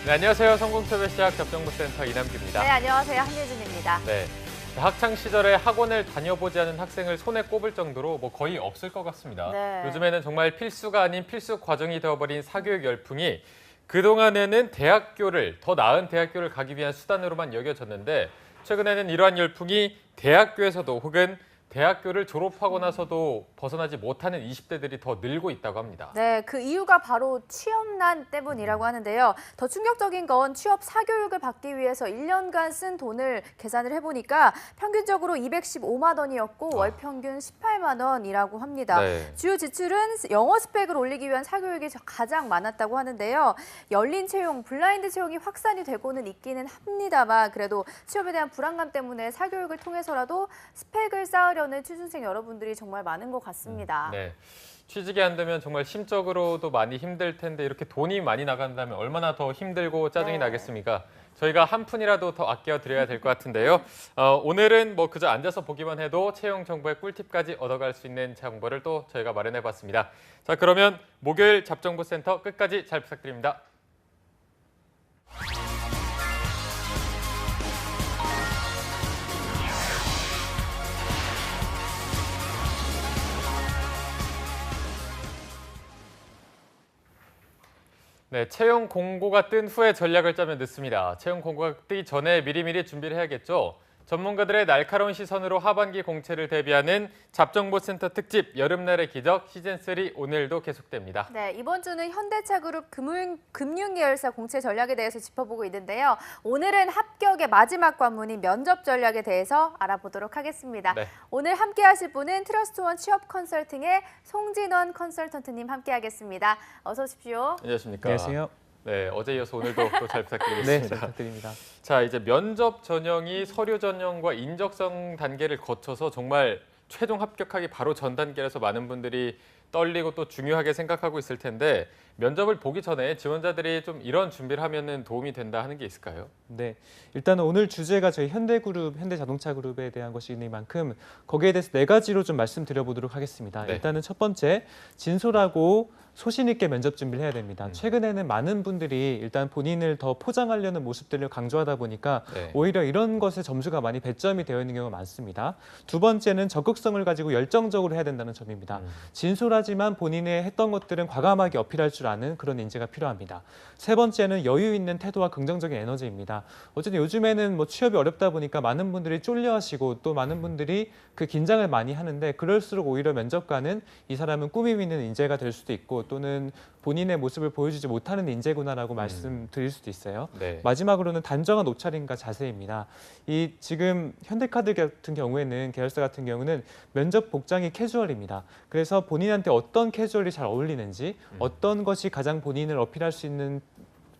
네, 안녕하세요. 성공표별시작 접정부센터 이남규입니다. 네, 안녕하세요. 한예준입니다. 네, 학창 시절에 학원을 다녀보지 않은 학생을 손에 꼽을 정도로 거의 없을 것 같습니다. 네. 요즘에는 정말 필수가 아닌 필수 과정이 되어버린 사교육 열풍이 그동안에는 대학교를, 더 나은 대학교를 가기 위한 수단으로만 여겨졌는데 최근에는 이러한 열풍이 대학교에서도 혹은 대학교를 졸업하고 나서도 벗어나지 못하는 20대들이 더 늘고 있다고 합니다. 네, 그 이유가 바로 취업난 때문이라고 하는데요. 더 충격적인 건 취업 사교육을 받기 위해서 1년간 쓴 돈을 계산을 해보니까 평균적으로 215만 원이었고 월 평균 18만 원이라고 합니다. 네. 주요 지출은 영어 스펙을 올리기 위한 사교육이 가장 많았다고 하는데요. 열린 채용, 블라인드 채용이 확산이 되고는 있기는 합니다만 그래도 취업에 대한 불안감 때문에 사교육을 통해서라도 스펙을 쌓으려는 취준생 여러분들이 정말 많은 것 같습니다. 네. 취직이 안 되면 정말 심적으로도 많이 힘들 텐데 이렇게 돈이 많이 나간다면 얼마나 더 힘들고 짜증이 네. 나겠습니까? 저희가 한 푼이라도 더 아껴 드려야 될 것 같은데요. 오늘은 그저 앉아서 보기만 해도 채용 정보의 꿀팁까지 얻어갈 수 있는 정보를 또 저희가 마련해 봤습니다. 자, 그러면 목요일 잡정보센터 끝까지 잘 부탁드립니다. 네, 채용 공고가 뜬 후에 전략을 짜면 늦습니다. 채용 공고가 뜨기 전에 미리미리 준비를 해야겠죠. 전문가들의 날카로운 시선으로 하반기 공채를 대비하는 잡정보센터 특집 여름날의 기적 시즌3 오늘도 계속됩니다. 네, 이번 주는 현대차그룹 금융계열사 공채 전략에 대해서 짚어보고 있는데요. 오늘은 합격의 마지막 관문인 면접 전략에 대해서 알아보도록 하겠습니다. 네. 오늘 함께 하실 분은 트러스트원 취업 컨설팅의 송진원 컨설턴트님 함께 하겠습니다. 어서 오십시오. 안녕하십니까? 안녕하세요. 네, 어제 이어서 오늘도 또 잘 네, 부탁드리겠습니다. 잘 부탁드립니다. 자, 이제 면접 전형이 서류 전형과 인적성 단계를 거쳐서 정말 최종 합격하기 바로 전 단계라서 많은 분들이 떨리고 또 중요하게 생각하고 있을 텐데 면접을 보기 전에 지원자들이 좀 이런 준비를 하면은 도움이 된다 하는 게 있을까요? 네, 일단은 오늘 주제가 저희 현대그룹, 현대자동차그룹에 대한 것이니만큼 거기에 대해서 4가지로 좀 말씀드려보도록 하겠습니다. 네. 일단은 첫 번째, 진솔하고 소신 있게 면접 준비를 해야 됩니다. 최근에는 많은 분들이 일단 본인을 더 포장하려는 모습들을 강조하다 보니까 네. 오히려 이런 것에 점수가 많이 배점이 되어 있는 경우가 많습니다. 두 번째는 적극성을 가지고 열정적으로 해야 된다는 점입니다. 진솔하지만 본인의 했던 것들은 과감하게 어필할 줄 아는 그런 인재가 필요합니다. 세 번째는 여유 있는 태도와 긍정적인 에너지입니다. 어쨌든 요즘에는 취업이 어렵다 보니까 많은 분들이 쫄려하시고 또 많은 분들이 그 긴장을 많이 하는데 그럴수록 오히려 면접관은 이 사람은 꾸밈 있는 인재가 될 수도 있고 또는 본인의 모습을 보여주지 못하는 인재구나라고 말씀드릴 수도 있어요. 네. 마지막으로는 단정한 옷차림과 자세입니다. 이 지금 현대카드 같은 경우에는 계열사 같은 경우는 면접 복장이 캐주얼입니다. 그래서 본인한테 어떤 캐주얼이 잘 어울리는지 어떤 것이 가장 본인을 어필할 수 있는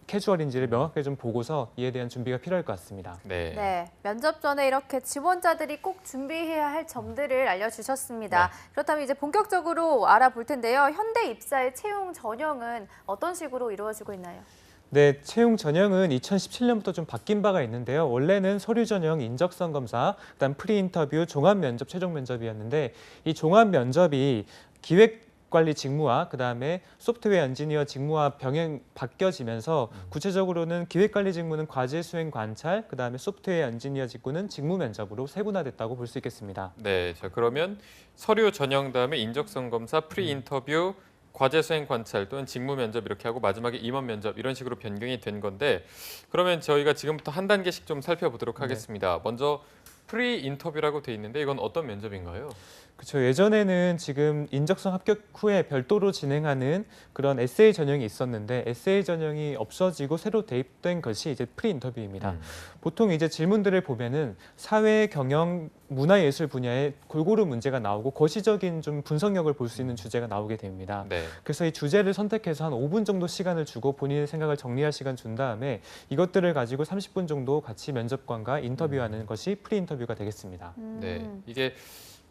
캐주얼인지를 명확하게 좀 보고서 이에 대한 준비가 필요할 것 같습니다. 네. 네, 면접 전에 이렇게 지원자들이 꼭 준비해야 할 점들을 알려주셨습니다. 네. 그렇다면 이제 본격적으로 알아볼 텐데요. 현대 입사의 채용 전형은 어떤 식으로 이루어지고 있나요? 네, 채용 전형은 2017년부터 좀 바뀐 바가 있는데요. 원래는 서류 전형, 인적성 검사, 그다음 프리 인터뷰, 종합 면접, 최종 면접이었는데 이 종합 면접이 기획관리 직무와 그다음에 소프트웨어 엔지니어 직무와 병행 바뀌어지면서 구체적으로는 기획관리 직무는 과제 수행 관찰, 그다음에 소프트웨어 엔지니어 직무는 직무 면접으로 세분화됐다고 볼 수 있겠습니다. 네. 자, 그러면 서류 전형 다음에 인적성 검사, 프리 인터뷰, 과제 수행 관찰 또는 직무 면접 이렇게 하고 마지막에 임원 면접 이런 식으로 변경이 된 건데 그러면 저희가 지금부터 한 단계씩 좀 살펴보도록 하겠습니다. 먼저 프리 인터뷰라고 돼 있는데 이건 어떤 면접인가요? 그렇죠. 예전에는 지금 인적성 합격 후에 별도로 진행하는 그런 에세이 전형이 있었는데 에세이 전형이 없어지고 새로 대입된 것이 이제 프리 인터뷰입니다. 보통 이제 질문들을 보면은 사회, 경영, 문화예술 분야에 골고루 문제가 나오고 거시적인 좀 분석력을 볼 수 있는 주제가 나오게 됩니다. 네. 그래서 이 주제를 선택해서 한 5분 정도 시간을 주고 본인의 생각을 정리할 시간 준 다음에 이것들을 가지고 30분 정도 같이 면접관과 인터뷰하는 것이 프리 인터뷰가 되겠습니다. 네. 이게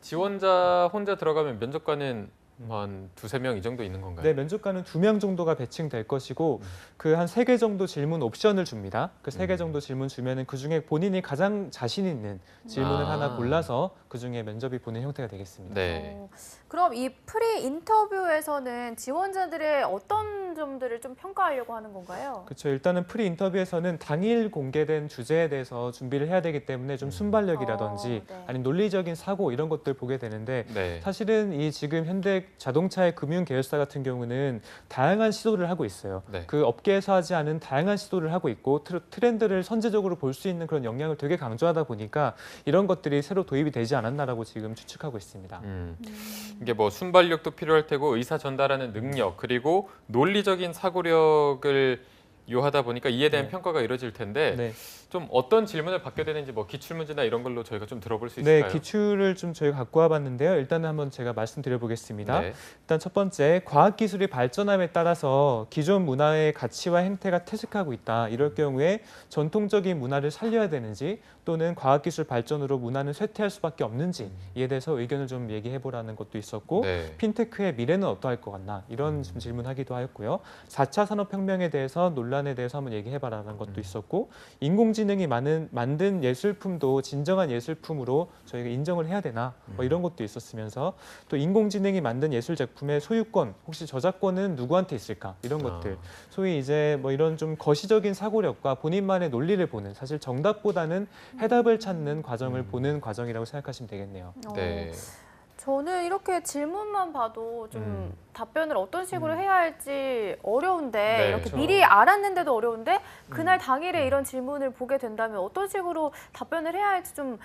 지원자 혼자 들어가면 면접관은 한 두세 명 이 정도 있는 건가요? 네, 면접관은 2명 정도가 배칭될 것이고 그 한 3개 정도 질문 옵션을 줍니다. 그 3개 정도 질문 주면은 그중에 본인이 가장 자신 있는 질문을 하나 골라서 그중에 면접이 보는 형태가 되겠습니다. 네. 그럼 이 프리 인터뷰에서는 지원자들의 어떤 어떤 점들을 좀 평가하려고 하는 건가요? 그렇죠. 일단은 프리 인터뷰에서는 당일 공개된 주제에 대해서 준비를 해야 되기 때문에 좀 순발력이라든지 네. 아니면 논리적인 사고 이런 것들 보게 되는데 네. 사실은 이 지금 현대 자동차의 금융 계열사 같은 경우는 다양한 시도를 하고 있어요. 네. 그 업계에서 하지 않은 다양한 시도를 하고 있고 트렌드를 선제적으로 볼 수 있는 그런 역량을 되게 강조하다 보니까 이런 것들이 새로 도입이 되지 않았나라고 지금 추측하고 있습니다. 이게 뭐 순발력도 필요할 테고 의사 전달하는 능력 그리고 논리적인 사고력을 요하다 보니까 이에 대한 네. 평가가 이루어질 텐데 네. 좀 어떤 질문을 받게 되는지 뭐 기출 문제나 이런 걸로 저희가 좀 들어볼 수 있을까요? 네, 기출을 좀 저희가 갖고 와봤는데요. 일단은 한번 제가 말씀드려 보겠습니다. 네. 일단 첫 번째, 과학기술이 발전함에 따라서 기존 문화의 가치와 행태가 퇴색하고 있다. 이럴 경우에 전통적인 문화를 살려야 되는지 또는 과학기술 발전으로 문화는 쇠퇴할 수밖에 없는지 이에 대해서 의견을 좀 얘기해 보라는 것도 있었고 네. 핀테크의 미래는 어떠할 것 같나 이런 좀 질문하기도 하였고요. 4차 산업혁명에 대해서 논란에 대해서 한번 얘기해 봐라는 것도 있었고 인공지능이 만든 예술품도 진정한 예술품으로 저희가 인정을 해야 되나 뭐 이런 것도 있었으면서 또 인공지능이 만든 예술 작품의 소유권 혹시 저작권은 누구한테 있을까 이런 것들 소위 이제 뭐 이런 좀 거시적인 사고력과 본인만의 논리를 보는 사실 정답보다는 해답을 찾는 과정을 보는 과정이라고 생각하시면 되겠네요. 네. 저는 이렇게 질문만 봐도 좀 답변을 어떤 식으로 음. 해야 할지 어려운데 네, 이렇게 그렇죠. 미리 알았는데도 어려운데 그날 당일에 이런 질문을 보게 된다면 어떤 식으로 답변을 해야 할지 좀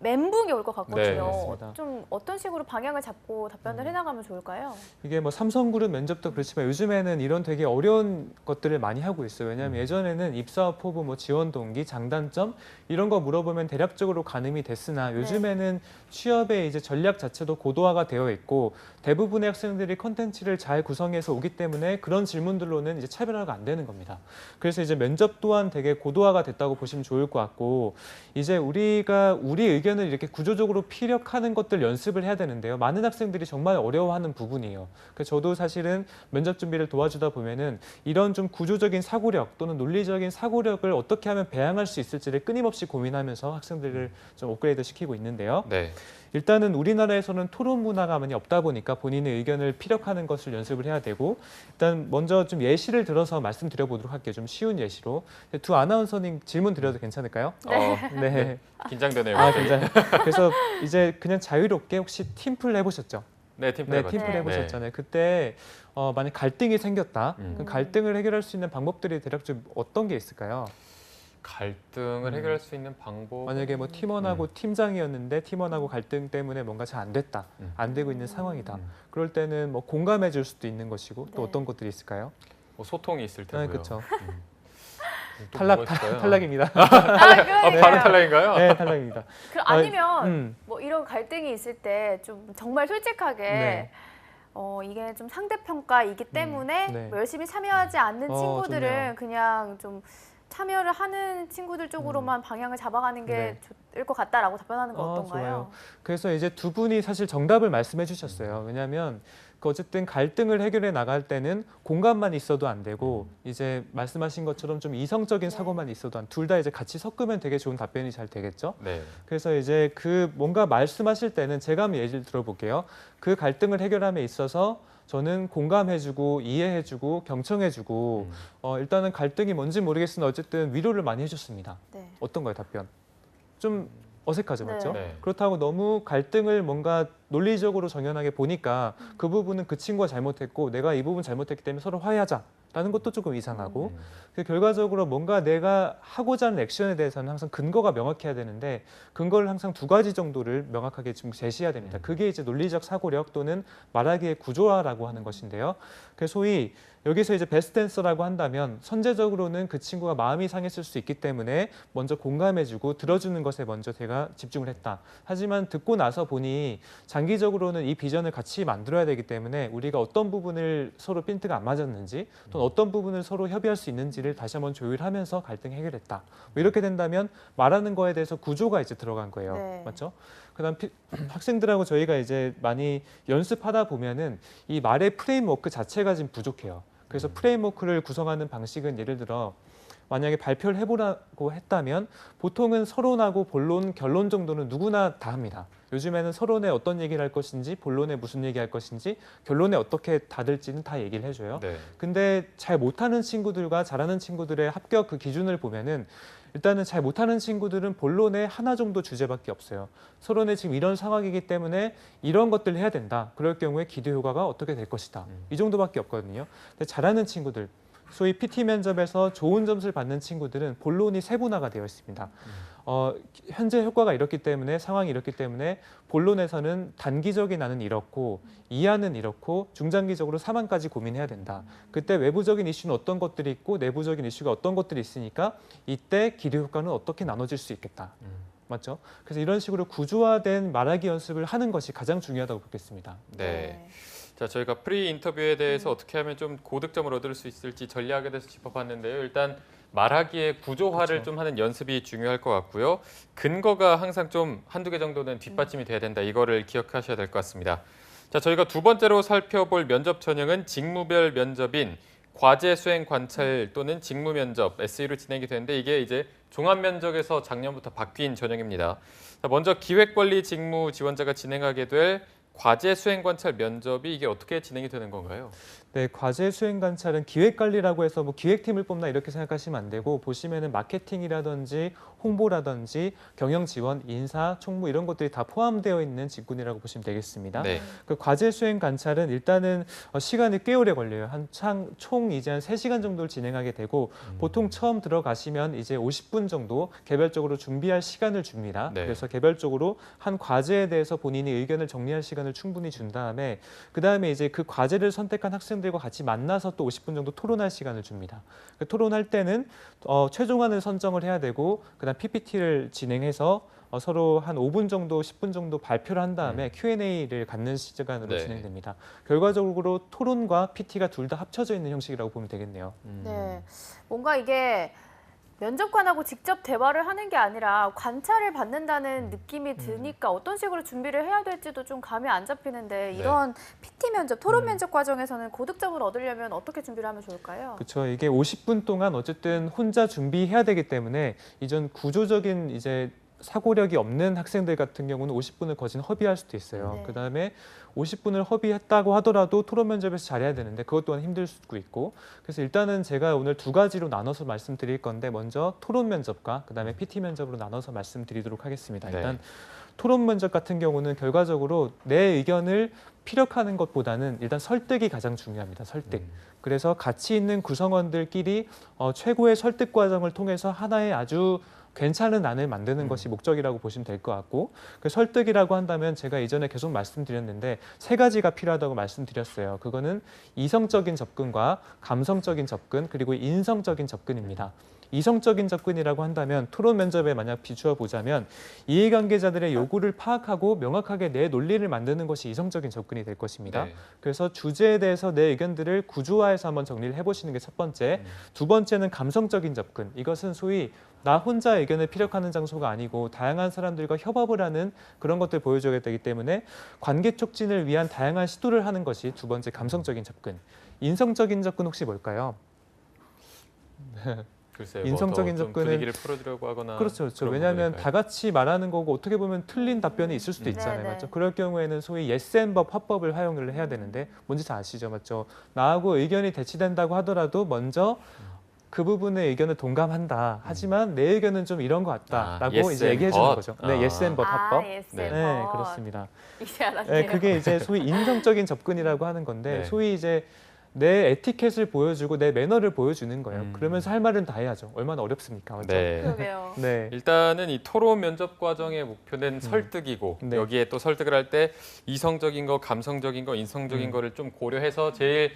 멘붕이 올 것 네, 같거든요. 맞습니다. 좀 어떤 식으로 방향을 잡고 답변을 해나가면 좋을까요? 이게 뭐 삼성그룹 면접도 그렇지만 요즘에는 이런 되게 어려운 것들을 많이 하고 있어요. 왜냐하면 예전에는 입사와 포부, 뭐 지원 동기, 장단점 이런 거 물어보면 대략적으로 가늠이 됐으나 요즘에는 취업의 이제 전략 자체도 고도화가 되어 있고 대부분의 학생들이 컨텐츠를 잘 구성해서 오기 때문에 그런 질문들로는 이제 차별화가 안 되는 겁니다. 그래서 이제 면접 또한 되게 고도화가 됐다고 보시면 좋을 것 같고 이제 우리가 우리 의견을 이렇게 구조적으로 피력하는 것들 연습을 해야 되는데요. 많은 학생들이 정말 어려워하는 부분이에요. 그래서 저도 사실은 면접 준비를 도와주다 보면은 이런 좀 구조적인 사고력 또는 논리적인 사고력을 어떻게 하면 배양할 수 있을지를 끊임없이 고민하면서 학생들을 좀 업그레이드 시키고 있는데요. 네. 일단은 우리나라에서는 토론 문화가 많이 없다 보니까 본인의 의견을 피력하는 것을 연습을 해야 되고 일단 먼저 좀 예시를 들어서 말씀드려 보도록 할게요. 좀 쉬운 예시로 두 아나운서님 질문 드려도 괜찮을까요? 네. 긴장되네요. 아, 굉장히. 그래서 이제 그냥 자유롭게 혹시 팀플 해보셨죠? 네, 팀플 네, 해봤죠. 팀플 네. 해보셨잖아요. 그때 만약 갈등이 생겼다. 음. 그럼 갈등을 해결할 수 있는 방법들이 대략적으로 어떤 게 있을까요? 갈등을 해결할 수 있는 방법. 만약에 뭐 팀원하고 팀장이었는데 팀원하고 갈등 때문에 뭔가 잘 안 됐다, 안 되고 있는 상황이다. 그럴 때는 뭐 공감해 줄 수도 있는 것이고 또 네. 어떤 것들이 있을까요? 뭐 소통이 있을 테고요. 네, 그렇죠. 또 탈락, 뭐가 있을까요? 탈락입니다. 바로 탈락인가요? 네, 탈락입니다. 아니면 뭐 이런 갈등이 있을 때 좀 정말 솔직하게 네. 이게 좀 상대평가이기 때문에 네. 뭐 열심히 참여하지 않는 친구들은 좋네요. 그냥 좀 참여를 하는 친구들 쪽으로만 방향을 잡아가는 게 네. 좋을 것 같다라고 답변하는 거 어떤가요? 좋아요. 그래서 이제 두 분이 사실 정답을 말씀해 주셨어요. 왜냐하면 그 어쨌든 갈등을 해결해 나갈 때는 공감만 있어도 안 되고 이제 말씀하신 것처럼 좀 이성적인 사고만 있어도 둘 다 이제 같이 섞으면 되게 좋은 답변이 잘 되겠죠. 네. 그래서 이제 그 뭔가 말씀하실 때는 제가 한번 예를 들어볼게요. 그 갈등을 해결함에 있어서 저는 공감해주고 이해해주고 경청해주고 일단은 갈등이 뭔지 모르겠으나 어쨌든 위로를 많이 해줬습니다. 네. 어떤가요, 답변? 좀 어색하죠, 네. 맞죠? 네. 그렇다고 너무 갈등을 뭔가 논리적으로 정연하게 보니까 그 부분은 그 친구가 잘못했고 내가 이 부분 잘못했기 때문에 서로 화해하자라는 것도 조금 이상하고 그 결과적으로 뭔가 내가 하고자 하는 액션에 대해서는 항상 근거가 명확해야 되는데 근거를 항상 두 가지 정도를 명확하게 좀 제시해야 됩니다. 그게 이제 논리적 사고력 또는 말하기의 구조화라고 하는 것인데요. 그래서 소위 여기서 이제 베스트 댄서라고 한다면 선제적으로는 그 친구가 마음이 상했을 수 있기 때문에 먼저 공감해주고 들어주는 것에 먼저 제가 집중을 했다. 하지만 듣고 나서 보니 장기적으로는 이 비전을 같이 만들어야 되기 때문에 우리가 어떤 부분을 서로 핀트가 안 맞았는지 또는 어떤 부분을 서로 협의할 수 있는지를 다시 한번 조율하면서 갈등 해결했다. 뭐 이렇게 된다면 말하는 거에 대해서 구조가 이제 들어간 거예요. 네. 맞죠? 그다음 학생들하고 저희가 이제 많이 연습하다 보면은 이 말의 프레임워크 자체가 지금 부족해요. 그래서 프레임워크를 구성하는 방식은 예를 들어 만약에 발표를 해보라고 했다면 보통은 서론하고 본론, 결론 정도는 누구나 다 합니다. 요즘에는 서론에 어떤 얘기를 할 것인지, 본론에 무슨 얘기할 것인지, 결론에 어떻게 닫을지는 다 얘기를 해줘요. 네. 근데 잘 못하는 친구들과 잘하는 친구들의 합격 그 기준을 보면은 일단은 잘 못하는 친구들은 본론에 하나 정도 주제밖에 없어요. 서론에 지금 이런 상황이기 때문에 이런 것들을 해야 된다. 그럴 경우에 기대 효과가 어떻게 될 것이다. 이 정도밖에 없거든요. 근데 잘하는 친구들, 소위 PT 면접에서 좋은 점수를 받는 친구들은 본론이 세분화가 되어 있습니다. 현재 효과가 이렇기 때문에 상황이 이렇기 때문에 본론에서는 단기적인 나는 이렇고 이하는 이렇고 중장기적으로 사망까지 고민해야 된다. 그때 외부적인 이슈는 어떤 것들이 있고 내부적인 이슈가 어떤 것들이 있으니까 이때 기대 효과는 어떻게 나눠질 수 있겠다. 맞죠? 그래서 이런 식으로 구조화된 말하기 연습을 하는 것이 가장 중요하다고 보겠습니다. 네. 자, 저희가 프리 인터뷰에 대해서 어떻게 하면 좀 고득점을 얻을 수 있을지 전략에 대해서 짚어봤는데요. 일단 말하기의 구조화를 그렇죠. 좀 하는 연습이 중요할 것 같고요. 근거가 항상 좀 한두 개 정도는 뒷받침이 돼야 된다. 이거를 기억하셔야 될 것 같습니다. 자, 저희가 두 번째로 살펴볼 면접 전형은 직무별 면접인 과제 수행 관찰 또는 직무 면접 SE로 진행이 되는데 이게 이제 종합 면접에서 작년부터 바뀐 전형입니다. 자, 먼저 기획관리 직무 지원자가 진행하게 될 과제 수행 관찰 면접이 이게 어떻게 진행이 되는 건가요? 네, 과제 수행 관찰은 기획 관리라고 해서 뭐 기획팀을 뽑나 이렇게 생각하시면 안 되고 보시면은 마케팅이라든지 홍보라든지 경영 지원, 인사, 총무 이런 것들이 다 포함되어 있는 직군이라고 보시면 되겠습니다. 네. 그 과제 수행 관찰은 일단은 시간이 꽤 오래 걸려요. 총 이제 한 3시간 정도를 진행하게 되고 보통 처음 들어가시면 이제 50분 정도 개별적으로 준비할 시간을 줍니다. 네. 그래서 개별적으로 한 과제에 대해서 본인이 의견을 정리할 시간을 충분히 준 다음에 그다음에 이제 그 과제를 선택한 학생들과 같이 만나서 또 50분 정도 토론할 시간을 줍니다. 그 토론할 때는 최종안을 선정을 해야 되고 그다음 PPT를 진행해서 서로 한 5분 정도, 10분 정도 발표를 한 다음에 Q&A를 갖는 시간으로 네. 진행됩니다. 결과적으로 토론과 PT가 둘 다 합쳐져 있는 형식이라고 보면 되겠네요. 네, 뭔가 이게 면접관하고 직접 대화를 하는 게 아니라 관찰을 받는다는 느낌이 드니까 어떤 식으로 준비를 해야 될지도 좀 감이 안 잡히는데 이런 PT 면접, 토론 면접 과정에서는 고득점을 얻으려면 어떻게 준비를 하면 좋을까요? 그렇죠. 이게 50분 동안 어쨌든 혼자 준비해야 되기 때문에 이전 구조적인 이제 사고력이 없는 학생들 같은 경우는 50분을 거진 허비할 수도 있어요. 네. 그다음에 50분을 허비했다고 하더라도 토론 면접에서 잘해야 되는데 그것 또한 힘들 수도 있고 그래서 일단은 제가 오늘 두 가지로 나눠서 말씀드릴 건데 먼저 토론 면접과 그다음에 PT 면접으로 나눠서 말씀드리도록 하겠습니다. 네. 일단 토론 면접 같은 경우는 결과적으로 내 의견을 피력하는 것보다는 일단 설득이 가장 중요합니다. 설득. 그래서 같이 있는 구성원들끼리 최고의 설득 과정을 통해서 하나의 아주 괜찮은 안을 만드는 것이 목적이라고 보시면 될 것 같고 그 설득이라고 한다면 제가 이전에 계속 말씀드렸는데 3가지가 필요하다고 말씀드렸어요. 그거는 이성적인 접근과 감성적인 접근 그리고 인성적인 접근입니다. 이성적인 접근이라고 한다면 토론 면접에 만약 비추어 보자면 이해관계자들의 요구를 파악하고 명확하게 내 논리를 만드는 것이 이성적인 접근이 될 것입니다. 네. 그래서 주제에 대해서 내 의견들을 구조화해서 한번 정리를 해보시는 게 첫 번째. 두 번째는 감성적인 접근. 이것은 소위 나 혼자 의견을 피력하는 장소가 아니고 다양한 사람들과 협업을 하는 그런 것들을 보여줘야 되기 때문에 관계 촉진을 위한 다양한 시도를 하는 것이 두 번째 감성적인 접근. 인성적인 접근 혹시 뭘까요? 글쎄요. 인성적인 좀 접근은 분위기를 풀어주려고 하거나 그렇죠. 그런 왜냐하면 부분일까요? 다 같이 말하는 거고 어떻게 보면 틀린 답변이 있을 수도 있잖아요. 네네. 맞죠? 그럴 경우에는 소위 예스앤법 화법을 활용을 해야 되는데 뭔지 다 아시죠? 맞죠? 나하고 의견이 대치된다고 하더라도 먼저 그 부분의 의견을 동감한다. 하지만 내 의견은 좀 이런 것 같다라고 yes 이제 and 얘기해 주는 but. 거죠. 네, 예스앤법 화법. 예스 네. 네, 그렇습니다. 이제 알았네요. 네, 그게 이제 소위 인성적인 접근이라고 하는 건데 네. 소위 이제 내 에티켓을 보여주고 내 매너를 보여주는 거예요. 그러면서 할 말은 다 해야죠. 얼마나 어렵습니까? 맞죠? 네. 그러게요. 네. 일단은 이 토론 면접 과정의 목표는 설득이고 네. 여기에 또 설득을 할 때 이성적인 거, 감성적인 거, 인성적인 거를 좀 고려해서 제일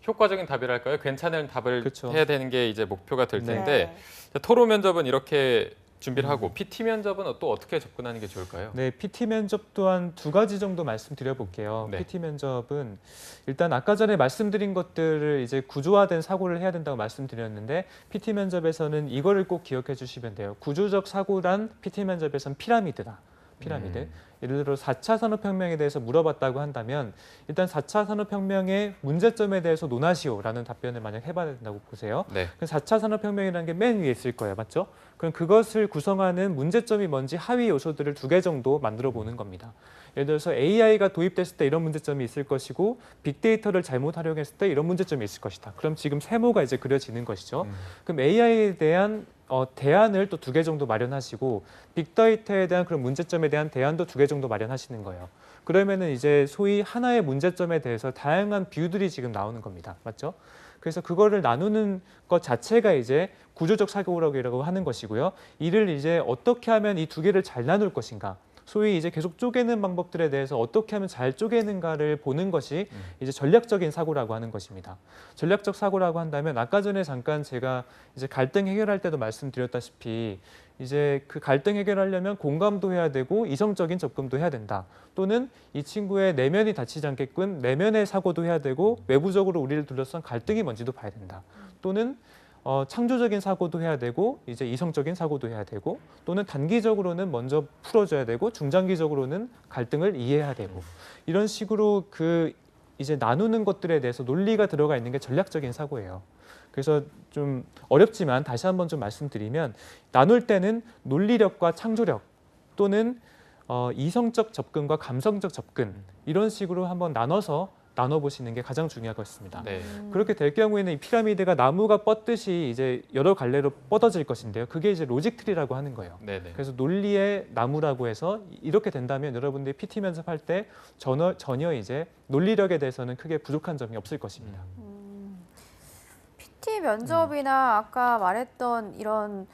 효과적인 답이랄까요? 괜찮은 답을 그쵸. 해야 되는 게 이제 목표가 될 네. 텐데 자, 토론 면접은 이렇게 준비를 하고 PT 면접은 또 어떻게 접근하는 게 좋을까요? 네, PT 면접 또한 2가지 정도 말씀드려 볼게요. 네. PT 면접은 일단 아까 전에 말씀드린 것들을 이제 구조화된 사고를 해야 된다고 말씀드렸는데 PT 면접에서는 이거를 꼭 기억해 주시면 돼요. 구조적 사고란 PT 면접에서는 피라미드다. 피라미드. 예를 들어 4차 산업혁명에 대해서 물어봤다고 한다면 일단 4차 산업혁명의 문제점에 대해서 논하시오라는 답변을 만약 해봐야 된다고 보세요. 네. 그럼 4차 산업혁명이라는 게 맨 위에 있을 거예요. 맞죠? 그럼 그것을 구성하는 문제점이 뭔지 하위 요소들을 2개 정도 만들어 보는 겁니다. 예를 들어서 AI가 도입됐을 때 이런 문제점이 있을 것이고 빅데이터를 잘못 활용했을 때 이런 문제점이 있을 것이다. 그럼 지금 세모가 이제 그려지는 것이죠. 그럼 AI에 대한 대안을 또 2개 정도 마련하시고 빅데이터에 대한 그런 문제점에 대한 대안도 2개 정도 마련하시는 거예요. 그러면은 이제 소위 하나의 문제점에 대해서 다양한 뷰들이 지금 나오는 겁니다. 맞죠? 그래서 그거를 나누는 것 자체가 이제 구조적 사고라고 하는 것이고요. 이를 이제 어떻게 하면 이 2개를 잘 나눌 것인가. 소위 이제 계속 쪼개는 방법들에 대해서 어떻게 하면 잘 쪼개는가를 보는 것이 이제 전략적인 사고라고 하는 것입니다. 전략적 사고라고 한다면 아까 전에 잠깐 제가 이제 갈등 해결할 때도 말씀드렸다시피 이제 그 갈등 해결하려면 공감도 해야 되고 이성적인 접근도 해야 된다. 또는 이 친구의 내면이 다치지 않게끔 내면의 사고도 해야 되고 외부적으로 우리를 둘러싼 갈등이 뭔지도 봐야 된다. 또는 창조적인 사고도 해야 되고 이제 이성적인 사고도 해야 되고 또는 단기적으로는 먼저 풀어줘야 되고 중장기적으로는 갈등을 이해해야 되고 이런 식으로 그 이제 나누는 것들에 대해서 논리가 들어가 있는 게 전략적인 사고예요. 그래서 좀 어렵지만 다시 한번 좀 말씀드리면 나눌 때는 논리력과 창조력 또는 이성적 접근과 감성적 접근 이런 식으로 한번 나눠보시는 게 가장 중요하겠습니다. 네. 그렇게 될 경우에는 이 피라미드가 나무가 뻗듯이 이제 여러 갈래로 뻗어질 것인데요. 그게 이제 로직 트리라고 하는 거예요. 네네. 그래서 논리의 나무라고 해서 이렇게 된다면 여러분들이 PT 연습할 때 전혀 이제 논리력에 대해서는 크게 부족한 점이 없을 것입니다. PT 면접이나 아까 말했던 이런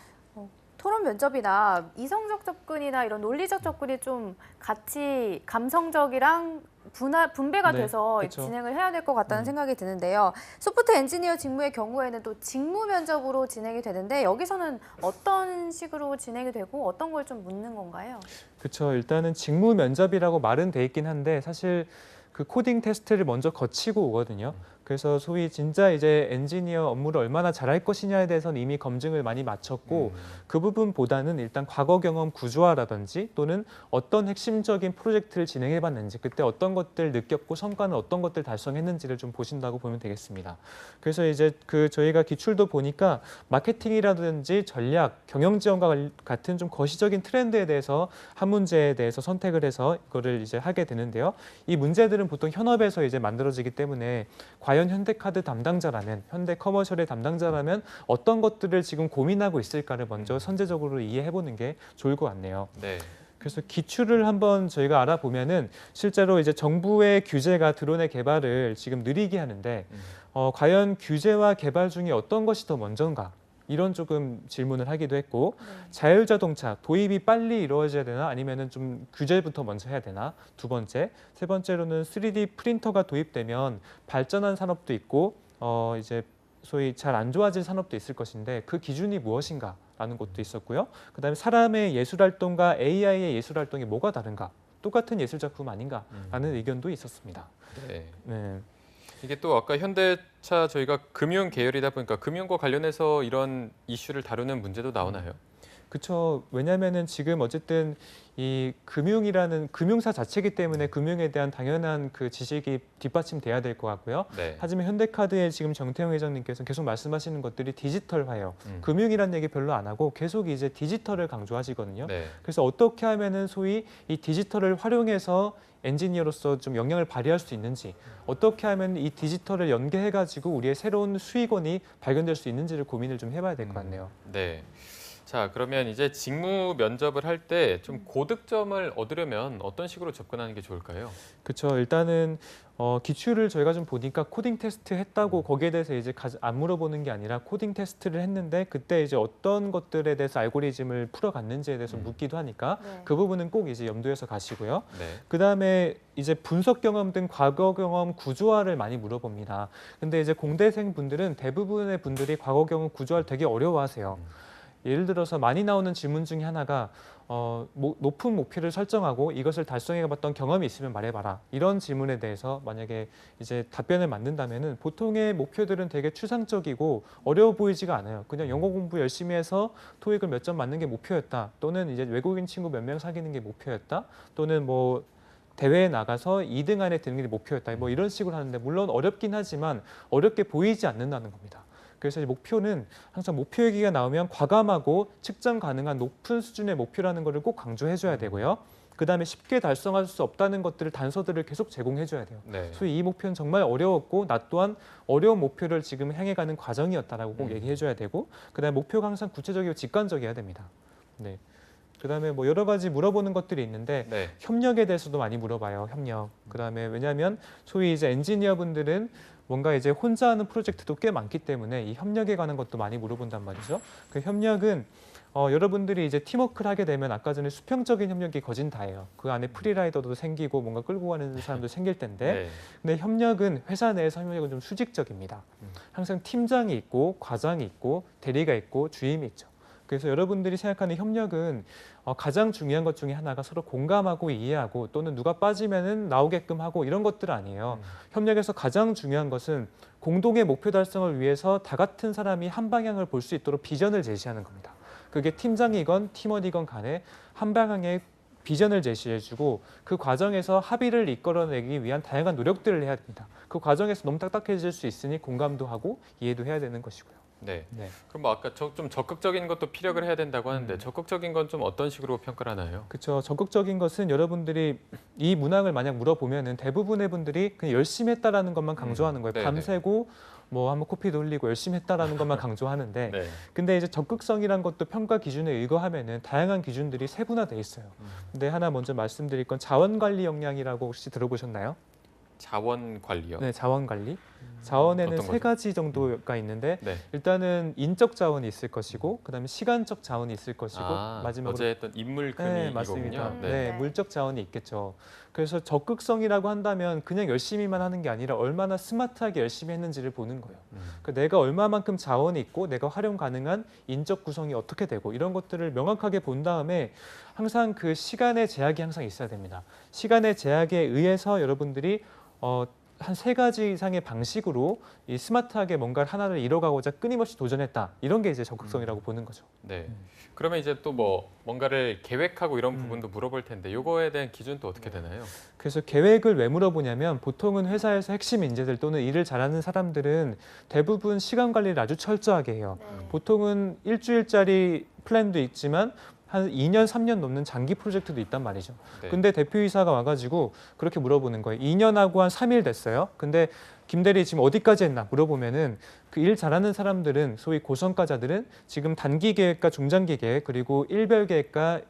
토론 면접이나 이성적 접근이나 이런 논리적 접근이 좀 같이 감성적이랑 분배가 네, 돼서 그렇죠. 진행을 해야 될 것 같다는 생각이 드는데요. 소프트 엔지니어 직무의 경우에는 또 직무 면접으로 진행이 되는데 여기서는 어떤 식으로 진행이 되고 어떤 걸 좀 묻는 건가요? 그렇죠. 일단은 직무 면접이라고 말은 돼 있긴 한데 사실 그 코딩 테스트를 먼저 거치고 오거든요. 그래서 소위 진짜 이제 엔지니어 업무를 얼마나 잘할 것이냐에 대해서는 이미 검증을 많이 마쳤고 그 부분보다는 일단 과거 경험 구조화라든지 또는 어떤 핵심적인 프로젝트를 진행해봤는지 그때 어떤 것들 느꼈고 성과는 어떤 것들 달성했는지를 좀 보신다고 보면 되겠습니다. 그래서 이제 그 저희가 기출도 보니까 마케팅이라든지 전략, 경영 지원과 같은 좀 거시적인 트렌드에 대해서 한 문제에 대해서 선택을 해서 이거를 이제 하게 되는데요. 이 문제들은 보통 현업에서 이제 만들어지기 때문에 과연 현대카드 담당자라면, 현대커머셜의 담당자라면 어떤 것들을 지금 고민하고 있을까를 먼저 선제적으로 이해해보는 게 좋을 것 같네요. 네. 그래서 기출을 한번 저희가 알아보면은 실제로 이제 정부의 규제가 드론의 개발을 지금 느리게 하는데 과연 규제와 개발 중에 어떤 것이 더 먼저인가? 이런 조금 질문을 하기도 했고 자율자동차 도입이 빨리 이루어져야 되나 아니면은 좀 규제부터 먼저 해야 되나 두 번째 세 번째로는 3D 프린터가 도입되면 발전한 산업도 있고 이제 소위 잘 안 좋아질 산업도 있을 것인데 그 기준이 무엇인가 라는 것도 있었고요. 그다음에 사람의 예술 활동과 AI의 예술 활동이 뭐가 다른가 똑같은 예술 작품 아닌가 라는 의견도 있었습니다. 네. 네. 이게 또 아까 현대차 저희가 금융 계열이다 보니까 금융과 관련해서 이런 이슈를 다루는 문제도 나오나요? 그렇죠. 왜냐하면은 지금 어쨌든 이 금융이라는 금융사 자체이기 때문에 금융에 대한 당연한 그 지식이 뒷받침돼야 될 것 같고요. 네. 하지만 현대카드의 지금 정태영 회장님께서 계속 말씀하시는 것들이 디지털화예요. 금융이라는 얘기 별로 안 하고 계속 이제 디지털을 강조하시거든요. 네. 그래서 어떻게 하면은 소위 이 디지털을 활용해서 엔지니어로서 좀 영향을 발휘할 수 있는지 어떻게 하면 이 디지털을 연계해가지고 우리의 새로운 수익원이 발견될 수 있는지를 고민을 좀 해봐야 될 것 같네요. 네. 자, 그러면 이제 직무 면접을 할 때 좀 고득점을 얻으려면 어떤 식으로 접근하는 게 좋을까요? 그렇죠. 일단은 기출을 저희가 좀 보니까 코딩 테스트 했다고 거기에 대해서 이제 안 물어보는 게 아니라 코딩 테스트를 했는데 그때 이제 어떤 것들에 대해서 알고리즘을 풀어갔는지에 대해서 묻기도 하니까 그 부분은 꼭 이제 염두에서 가시고요. 네. 그다음에 이제 분석 경험 등 과거 경험 구조화를 많이 물어봅니다. 근데 이제 공대생 분들은 대부분의 분들이 과거 경험 구조화를 되게 어려워하세요. 예를 들어서 많이 나오는 질문 중에 하나가 높은 목표를 설정하고 이것을 달성해봤던 경험이 있으면 말해봐라. 이런 질문에 대해서 만약에 이제 답변을 만든다면은 보통의 목표들은 되게 추상적이고 어려워 보이지가 않아요. 그냥 영어 공부 열심히 해서 토익을 몇 점 맞는 게 목표였다. 또는 이제 외국인 친구 몇 명 사귀는 게 목표였다. 또는 뭐 대회에 나가서 2등 안에 드는 게 목표였다. 뭐 이런 식으로 하는데 물론 어렵긴 하지만 어렵게 보이지 않는다는 겁니다. 그래서 이 목표는 항상 목표 얘기가 나오면 과감하고 측정 가능한 높은 수준의 목표라는 것을 꼭 강조해줘야 되고요. 그다음에 쉽게 달성할 수 없다는 것들을 단서들을 계속 제공해줘야 돼요. 네. 소위 이 목표는 정말 어려웠고 나 또한 어려운 목표를 지금 향해가는 과정이었다라고 꼭 얘기해줘야 되고 그다음에 목표가 항상 구체적이고 직관적이어야 됩니다. 네. 그다음에 뭐 여러 가지 물어보는 것들이 있는데 네. 협력에 대해서도 많이 물어봐요. 협력. 그다음에 왜냐하면 소위 이제 엔지니어분들은 뭔가 이제 혼자 하는 프로젝트도 꽤 많기 때문에 이 협력에 관한 것도 많이 물어본단 말이죠. 그 협력은 여러분들이 이제 팀워크를 하게 되면 아까 전에 수평적인 협력이 거진다예요. 그 안에 프리라이더도 생기고 뭔가 끌고 가는 사람도 생길 텐데 네. 근데 협력은 회사 내에서 협력은 좀 수직적입니다. 항상 팀장이 있고 과장이 있고 대리가 있고 주임이 있죠. 그래서 여러분들이 생각하는 협력은 가장 중요한 것 중에 하나가 서로 공감하고 이해하고 또는 누가 빠지면은 나오게끔 하고 이런 것들 아니에요. 협력에서 가장 중요한 것은 공동의 목표 달성을 위해서 다 같은 사람이 한 방향을 볼 수 있도록 비전을 제시하는 겁니다. 그게 팀장이건 팀원이건 간에 한 방향의 비전을 제시해주고 그 과정에서 합의를 이끌어내기 위한 다양한 노력들을 해야 됩니다. 그 과정에서 너무 딱딱해질 수 있으니 공감도 하고 이해도 해야 되는 것이고요. 네. 네. 그럼 뭐 아까 좀 적극적인 것도 피력을 해야 된다고 하는데 적극적인 건 좀 어떤 식으로 평가를 하나요? 그렇죠. 적극적인 것은 여러분들이 이 문항을 만약 물어보면은 대부분의 분들이 그냥 열심히 했다라는 것만 강조하는 거예요. 네네. 밤새고 뭐 한번 코피도 흘리고 열심히 했다라는 것만 강조하는데 네. 근데 이제 적극성이란 것도 평가 기준에 의거하면은 다양한 기준들이 세분화돼 있어요. 근데 하나 먼저 말씀드릴 건 자원 관리 역량이라고 혹시 들어보셨나요? 자원 관리요. 네, 자원 관리. 자원에는 어떤 세 거죠? 가지 정도가 있는데 네. 일단은 인적 자원이 있을 것이고 그다음에 시간적 자원이 있을 것이고 아, 마지막으로 어제 했던 인물 네, 금이 맞습니다. 이거군요. 네. 네. 네. 물적 자원이 있겠죠. 그래서 적극성이라고 한다면 그냥 열심히만 하는 게 아니라 얼마나 스마트하게 열심히 했는지를 보는 거예요. 그 내가 얼마만큼 자원이 있고 내가 활용 가능한 인적 구성이 어떻게 되고 이런 것들을 명확하게 본 다음에 항상 그 시간의 제약이 항상 있어야 됩니다. 시간의 제약에 의해서 여러분들이 한 3가지 이상의 방식으로 이 스마트하게 뭔가 하나를 이뤄가고자 끊임없이 도전했다. 이런 게 이제 적극성이라고 보는 거죠. 네. 그러면 이제 또 뭐 뭔가를 계획하고 이런 부분도 물어볼 텐데 이거에 대한 기준 또 어떻게 되나요? 그래서 계획을 왜 물어보냐면 보통은 회사에서 핵심 인재들 또는 일을 잘하는 사람들은 대부분 시간 관리를 아주 철저하게 해요. 네. 보통은 일주일짜리 플랜도 있지만 한 2년, 3년 넘는 장기 프로젝트도 있단 말이죠. 네. 근데 대표이사가 와가지고 그렇게 물어보는 거예요. 2년하고 한 3일 됐어요. 근데 김 대리 지금 어디까지 했나 물어보면은 그 일 잘하는 사람들은 소위 고성과자들은 지금 단기 계획과 중장기 계획 그리고 일별 계획과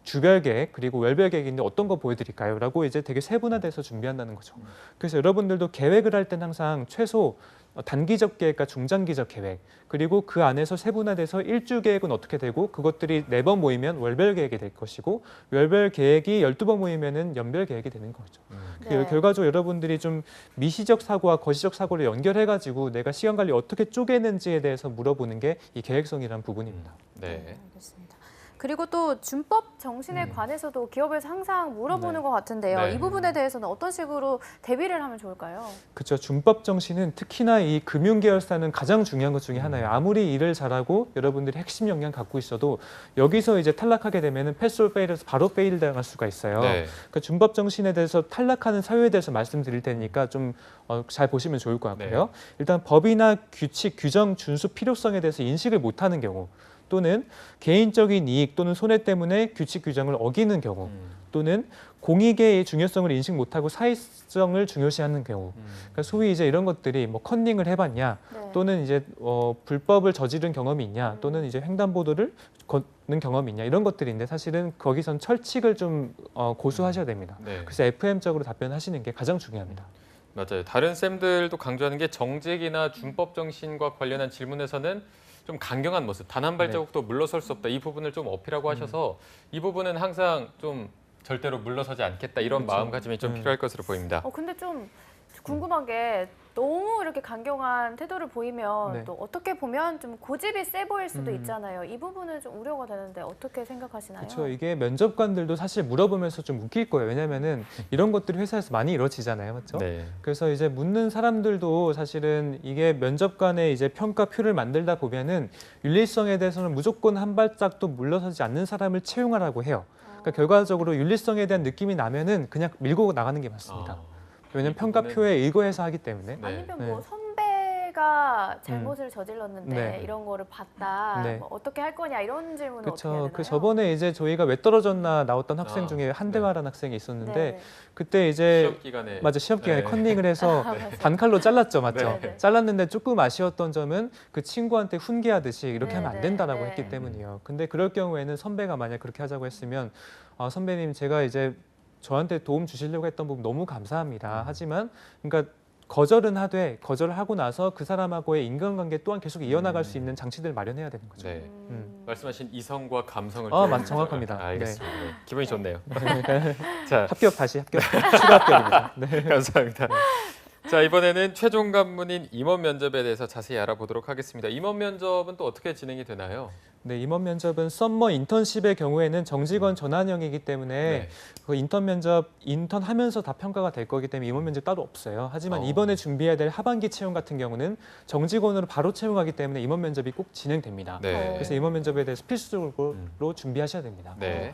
주별 계획 그리고 월별 계획인데 어떤 거 보여드릴까요? 라고 이제 되게 세분화돼서 준비한다는 거죠. 그래서 여러분들도 계획을 할 땐 항상 최소 단기적 계획과 중장기적 계획 그리고 그 안에서 세분화돼서 일주 계획은 어떻게 되고 그것들이 4번 모이면 월별 계획이 될 것이고 월별 계획이 12번 모이면은 연별 계획이 되는 거죠. 네. 결과적으로 여러분들이 좀 미시적 사고와 거시적 사고를 연결해가지고 내가 시간 관리 어떻게 쪼개는지에 대해서 물어보는 게 이 계획성이라는 부분입니다. 네. 알겠습니다. 그리고 또 준법 정신에 관해서도 기업에서 항상 물어보는 네. 것 같은데요. 네. 이 부분에 대해서는 어떤 식으로 대비를 하면 좋을까요? 그렇죠. 준법 정신은 특히나 이 금융 계열사는 가장 중요한 것 중에 하나예요. 아무리 일을 잘하고 여러분들이 핵심 역량 갖고 있어도 여기서 이제 탈락하게 되면은 패스 페일에서 바로 페일 당할 수가 있어요. 네. 그 준법 정신에 대해서 탈락하는 사유에 대해서 말씀드릴 테니까 좀 잘 보시면 좋을 것 같고요. 일단 법이나 규칙, 규정 준수 필요성에 대해서 인식을 못하는 경우 또는 개인적인 이익 또는 손해 때문에 규칙 규정을 어기는 경우 또는 공익의 중요성을 인식 못하고 사익성을 중요시하는 경우 그러니까 소위 이제 이런 것들이 뭐 컨닝을 해봤냐 네. 또는 이제 불법을 저지른 경험이 있냐 또는 이제 횡단보도를 걷는 경험이 있냐 이런 것들인데 사실은 거기선 철칙을 좀 고수하셔야 됩니다. 네. 그래서 FM적으로 답변하시는 게 가장 중요합니다. 맞아요. 다른 쌤들도 강조하는 게 정직이나 준법 정신과 관련한 질문에서는 좀 강경한 모습, 단 한 발자국도 물러설 수 없다. 이 부분을 좀 어필하고 하셔서 이 부분은 항상 좀 절대로 물러서지 않겠다. 이런 그렇죠. 마음가짐이 좀 필요할 것으로 보입니다. 근데 좀 궁금한 게 너무 이렇게 강경한 태도를 보이면 네. 또 어떻게 보면 좀 고집이 세 보일 수도 음. 있잖아요. 이 부분은 좀 우려가 되는데 어떻게 생각하시나요? 그렇죠. 이게 면접관들도 사실 물어보면서 좀 웃길 거예요. 왜냐면은 이런 것들이 회사에서 많이 이루어지잖아요. 맞죠? 네. 그래서 이제 묻는 사람들도 사실은 이게 면접관의 이제 평가표를 만들다 보면은 윤리성에 대해서는 무조건 한 발짝도 물러서지 않는 사람을 채용하라고 해요. 그러니까 결과적으로 윤리성에 대한 느낌이 나면은 그냥 밀고 나가는 게 맞습니다. 아, 왜냐면 이 부분은- 평가표에 의거해서 하기 때문에. 네. 아니면 네. 뭐 선배가 잘못을 저질렀는데 네. 이런 거를 봤다. 네. 뭐 어떻게 할 거냐 이런 질문은 어떻게 해야 그렇죠. 되나요? 그 저번에 이제 저희가 왜 떨어졌나 나왔던 학생 아, 중에 한대화라는 학생이 있었는데 네. 그때 이제 시험 기간에 맞아 시험 기간에 네. 컨닝을 해서 아, 맞아요. 반칼로 잘랐죠, 맞죠? 네, 네. 잘랐는데 조금 아쉬웠던 점은 그 친구한테 훈계하듯이 이렇게 네, 하면 안 네, 된다라고 네. 했기 때문이에요. 근데 그럴 경우에는 선배가 만약 그렇게 하자고 했으면 선배님 제가 이제 저한테 도움 주시려고 했던 부분 너무 감사합니다. 하지만 그러니까 거절은 하되 거절을 하고 나서 그 사람하고의 인간관계 또한 계속 이어나갈 수 있는 장치들 마련해야 되는 거죠. 네. 음. 말씀하신 이성과 감성을 정확합니다. 알겠습니다. 네. 기분이 좋네요. 자, 합격 다시 합격 추가 합격입니다. 네. 감사합니다. 자, 이번에는 최종 관문인 임원 면접에 대해서 자세히 알아보도록 하겠습니다. 임원 면접은 또 어떻게 진행이 되나요? 네, 임원 면접은 썸머 인턴십의 경우에는 정직원 전환형이기 때문에 네. 그 인턴 면접 인턴하면서 다 평가가 될 거기 때문에 임원 면접 따로 없어요. 하지만 어. 이번에 준비해야 될 하반기 채용 같은 경우는 정직원으로 바로 채용하기 때문에 임원 면접이 꼭 진행됩니다. 네. 그래서 임원 면접에 대해서 필수적으로 준비하셔야 됩니다. 네.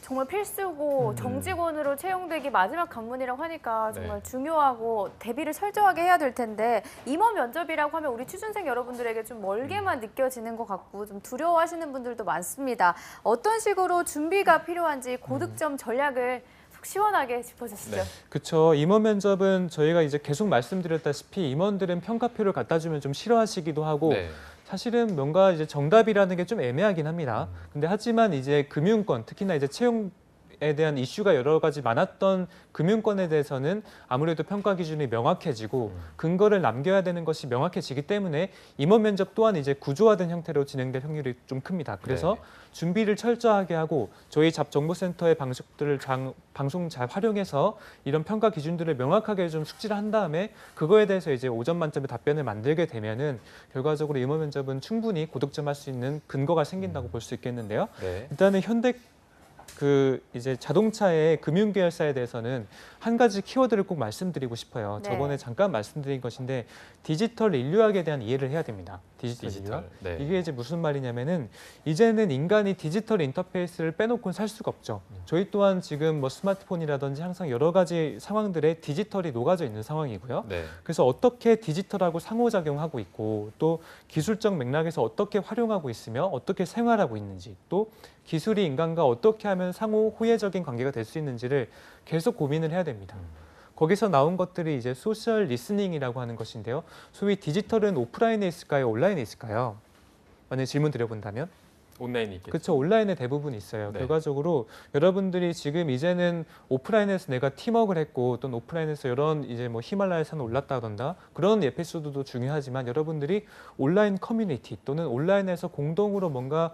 정말 필수고 정직원으로 채용되기 마지막 관문이라고 하니까 정말 중요하고 대비를 철저하게 해야 될 텐데 임원 면접이라고 하면 우리 취준생 여러분들에게 좀 멀게만 느껴지는 것 같고 좀 두려워하시는 분들도 많습니다. 어떤 식으로 준비가 필요한지 고득점 전략을 속 시원하게 짚어주시죠. 네. 그렇죠. 임원 면접은 저희가 이제 계속 말씀드렸다시피 임원들은 평가표를 갖다 주면 좀 싫어하시기도 하고 네. 사실은 뭔가 이제 정답이라는 게 좀 애매하긴 합니다. 근데 하지만 이제 금융권, 특히나 이제 채용에 대한 이슈가 여러 가지 많았던 금융권에 대해서는 아무래도 평가 기준이 명확해지고 근거를 남겨야 되는 것이 명확해지기 때문에 임원 면접 또한 이제 구조화된 형태로 진행될 확률이 좀 큽니다. 그래서 네. 준비를 철저하게 하고 저희 잡정보센터의 방송 잘 활용해서 이런 평가 기준들을 명확하게 좀 숙지를 한 다음에 그거에 대해서 이제 5점 만점의 답변을 만들게 되면은 결과적으로 임원 면접은 충분히 고득점할 수 있는 근거가 생긴다고 볼 수 있겠는데요. 네. 일단은 현대 그 이제 자동차의 금융 계열사에 대해서는 한 가지 키워드를 꼭 말씀드리고 싶어요. 네. 저번에 잠깐 말씀드린 것인데 디지털 인류학에 대한 이해를 해야 됩니다. 디지털 인류학. 네. 이게 이제 무슨 말이냐면은 이제는 인간이 디지털 인터페이스를 빼놓고는 살 수가 없죠. 저희 또한 지금 뭐 스마트폰이라든지 항상 여러 가지 상황들에 디지털이 녹아져 있는 상황이고요. 네. 그래서 어떻게 디지털하고 상호작용하고 있고 또 기술적 맥락에서 어떻게 활용하고 있으며 어떻게 생활하고 있는지 또 기술이 인간과 어떻게 하면 상호 호혜적인 관계가 될 수 있는지를 계속 고민을 해야 됩니다. 거기서 나온 것들이 이제 소셜 리스닝이라고 하는 것인데요. 소위 디지털은 오프라인에 있을까요? 온라인에 있을까요? 만약에 질문 드려본다면? 온라인이 있겠죠. 그렇죠. 온라인에 대부분 있어요. 네. 결과적으로 여러분들이 지금 이제는 오프라인에서 내가 팀워크를 했고 또는 오프라인에서 이런 이제 뭐 히말라야 산 올랐다던가 그런 에피소드도 중요하지만 여러분들이 온라인 커뮤니티 또는 온라인에서 공동으로 뭔가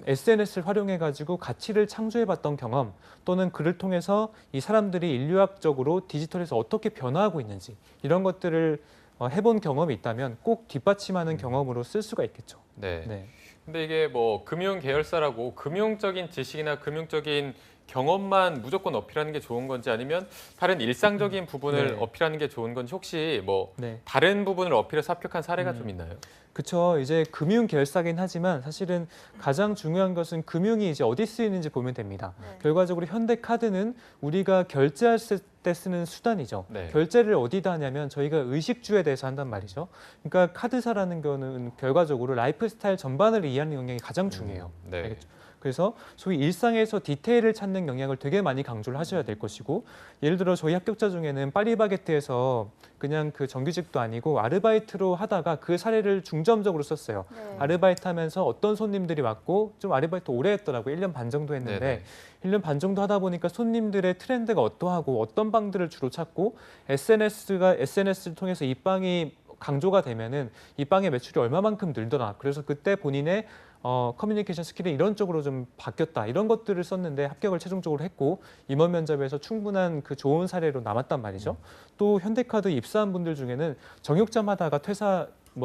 SNS를 활용해 가지고 가치를 창조해 봤던 경험 또는 그를 통해서 이 사람들이 인류학적으로 디지털에서 어떻게 변화하고 있는지 이런 것들을 해본 경험이 있다면 꼭 뒷받침하는 경험으로 쓸 수가 있겠죠. 네. 네. 근데 이게 뭐 금융 계열사라고 금융적인 지식이나 금융적인 경험만 무조건 어필하는 게 좋은 건지 아니면 다른 일상적인 부분을 네. 어필하는 게 좋은 건지 혹시 뭐 네. 다른 부분을 어필해서 합격한 사례가 좀 있나요? 그렇죠. 이제 금융 계열사긴 하지만 사실은 가장 중요한 것은 금융이 이제 어디 쓰이는지 보면 됩니다. 네. 결과적으로 현대카드는 우리가 결제할 때 쓰는 수단이죠. 네. 결제를 어디다 하냐면 저희가 의식주에 대해서 한단 말이죠. 그러니까 카드사라는 거는 결과적으로 라이프 스타일 전반을 이해하는 영역이 가장 중요해요. 네. 알겠죠? 그래서 소위 일상에서 디테일을 찾는 영역을 되게 많이 강조를 하셔야 될 것이고 예를 들어 저희 합격자 중에는 파리바게트에서 그냥 그 정규직도 아니고 아르바이트로 하다가 그 사례를 중점적으로 썼어요. 네. 아르바이트 하면서 어떤 손님들이 왔고 좀 아르바이트 오래 했더라고요. 1년 반 정도 했는데 네네. 1년 반 정도 하다 보니까 손님들의 트렌드가 어떠하고 어떤 방들을 주로 찾고 SNS를 통해서 이 방이 강조가 되면은 이 방의 매출이 얼마만큼 늘더라. 그래서 그때 본인의 커뮤니케이션 스킬이 이런 쪽으로 좀 바뀌었다. 이런 것들을 썼는데 합격을 최종적으로 했고 임원 면접에서 충분한 그 좋은 사례로 남았단 말이죠. 또 현대카드 입사한 분들 중에는 정육점 하다가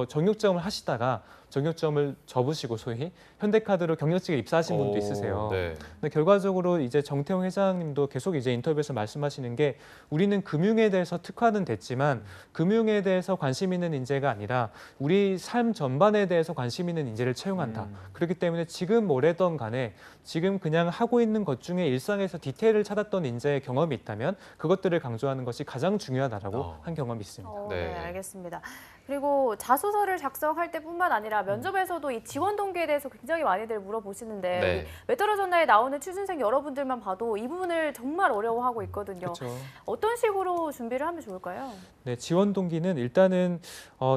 정육점을 하시다가 정육점을 접으시고 소위 현대카드로 경력직에 입사하신 분도 있으세요. 네. 근데 결과적으로 이제 정태용 회장님도 계속 이제 인터뷰에서 말씀하시는 게 우리는 금융에 대해서 특화는 됐지만 금융에 대해서 관심 있는 인재가 아니라 우리 삶 전반에 대해서 관심 있는 인재를 채용한다. 그렇기 때문에 지금 뭐래던 간에 지금 그냥 하고 있는 것 중에 일상에서 디테일을 찾았던 인재의 경험이 있다면 그것들을 강조하는 것이 가장 중요하다고 한 경험이 있습니다. 네, 네. 알겠습니다. 그리고 자소서를 작성할 때뿐만 아니라 면접에서도 이 지원 동기에 대해서 굉장히 많이들 물어보시는데 네. 왜 떨어졌나에 나오는 취준생 여러분들만 봐도 이 부분을 정말 어려워하고 있거든요. 그렇죠. 어떤 식으로 준비를 하면 좋을까요? 네, 지원 동기는 일단은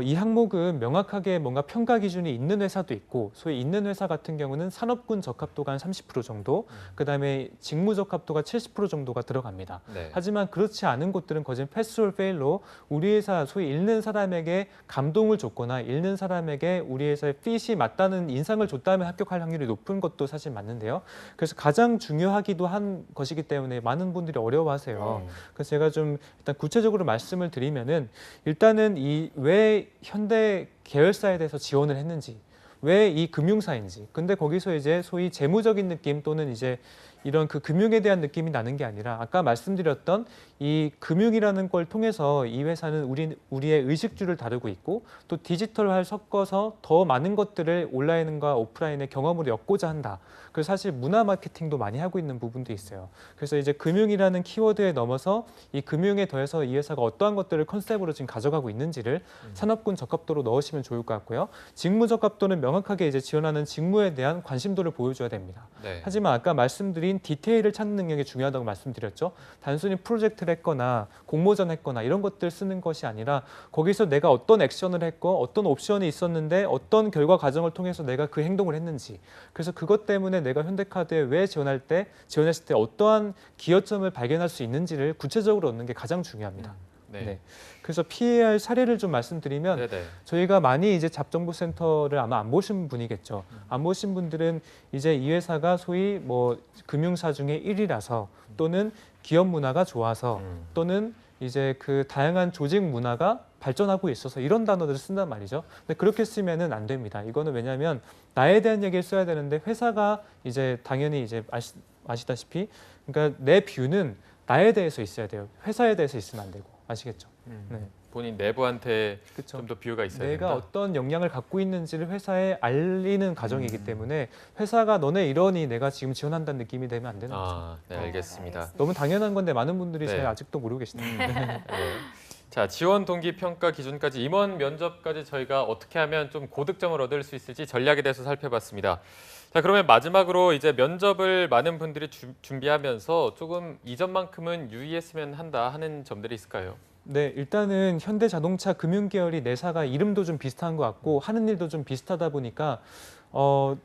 이 항목은 명확하게 뭔가 평가 기준이 있는 회사도 있고 소위 있는 회사 같은 경우는 산업군 적합도가 한 30% 정도, 그다음에 직무 적합도가 70% 정도가 들어갑니다. 네. 하지만 그렇지 않은 곳들은 거진 패스 올 페일로 우리 회사 소위 읽는 사람에게 감동을 줬거나 읽는 사람에게 우리 회사의 핏이 맞다는 인상을 줬다면 합격할 확률이 높은 것도 사실 맞는데요. 그래서 가장 중요하기도 한 것이기 때문에 많은 분들이 어려워하세요. 네. 그래서 제가 좀 일단 구체적으로 말씀을 드리면은 일단은 왜 현대 계열사에 대해서 지원을 했는지, 왜 이 금융사인지. 근데 거기서 이제 소위 재무적인 느낌 또는 이제 이런 그 금융에 대한 느낌이 나는 게 아니라 아까 말씀드렸던 이 금융이라는 걸 통해서 이 회사는 우리의 의식주를 다루고 있고 또 디지털화를 섞어서 더 많은 것들을 온라인과 오프라인의 경험으로 엮고자 한다. 그래서 사실 문화 마케팅도 많이 하고 있는 부분도 있어요. 그래서 이제 금융이라는 키워드에 넘어서 이 금융에 더해서 이 회사가 어떠한 것들을 컨셉으로 지금 가져가고 있는지를 산업군 적합도로 넣으시면 좋을 것 같고요. 직무 적합도는 명확하게 이제 지원하는 직무에 대한 관심도를 보여줘야 됩니다. 네. 하지만 아까 말씀드린 디테일을 찾는 능력이 중요하다고 말씀드렸죠. 단순히 프로젝트를 했거나 공모전 했거나 이런 것들 쓰는 것이 아니라 거기서 내가 어떤 액션을 했고 어떤 옵션이 있었는데 어떤 결과 과정을 통해서 내가 그 행동을 했는지, 그래서 그것 때문에 내가 현대카드에 왜 지원했을 때 어떠한 기여점을 발견할 수 있는지를 구체적으로 얻는 게 가장 중요합니다. 네. 네. 그래서 피해야 할 사례를 좀 말씀드리면 네네. 저희가 많이 이제 잡정보센터를 아마 안 보신 분이겠죠. 안 보신 분들은 이제 이 회사가 소위 뭐 금융사 중에 1위라서 또는 기업 문화가 좋아서 또는 이제 그 다양한 조직 문화가 발전하고 있어서 이런 단어들을 쓴단 말이죠. 근데 그렇게 쓰면은 안 됩니다. 이거는 왜냐하면 나에 대한 얘기를 써야 되는데 회사가 이제 당연히 이제 아시다시피 그러니까 내 뷰는 나에 대해서 있어야 돼요. 회사에 대해서 있으면 안 되고. 아시겠죠? 네. 본인 내부한테 그쵸. 좀 더 비유가 있어야 내가 된다. 어떤 역량을 갖고 있는지를 회사에 알리는 과정이기 때문에 회사가 너네 이러니 내가 지금 지원한다는 느낌이 되면 안 되는 거죠. 아, 네, 알겠습니다. 너무 당연한 건데 많은 분들이 네. 잘 아직도 모르고 계시네요. 네. 자, 지원 동기 평가 기준까지 임원 면접까지 저희가 어떻게 하면 좀 고득점을 얻을 수 있을지 전략에 대해서 살펴봤습니다. 자, 그러면 마지막으로 이제 면접을 많은 분들이 준비하면서 조금 이전만큼은 유의했으면 한다 하는 점들이 있을까요? 네, 일단은 현대자동차 금융계열이 내사가 이름도 좀 비슷한 것 같고 하는 일도 좀 비슷하다 보니까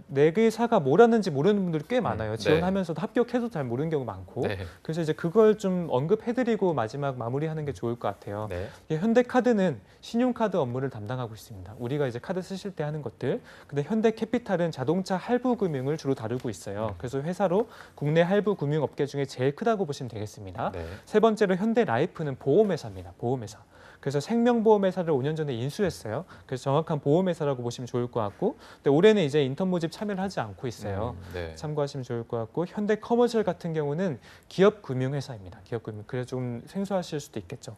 내 회사가 뭘 하는지 모르는 분들이 꽤 많아요. 네. 지원하면서도 합격해도 잘 모르는 경우 많고. 네. 그래서 이제 그걸 좀 언급해드리고 마지막 마무리하는 게 좋을 것 같아요. 네. 현대카드는 신용카드 업무를 담당하고 있습니다. 우리가 이제 카드 쓰실 때 하는 것들. 근데 현대캐피탈은 자동차 할부 금융을 주로 다루고 있어요. 그래서 회사로 국내 할부 금융 업계 중에 제일 크다고 보시면 되겠습니다. 네. 세 번째로 현대라이프는 보험회사입니다. 보험회사. 그래서 생명보험회사를 5년 전에 인수했어요. 그래서 정확한 보험회사라고 보시면 좋을 것 같고, 근데 올해는 이제 인턴 모집 참여를 하지 않고 있어요. 네. 참고하시면 좋을 것 같고, 현대커머셜 같은 경우는 기업금융회사입니다. 기업금융. 그래서 좀 생소하실 수도 있겠죠.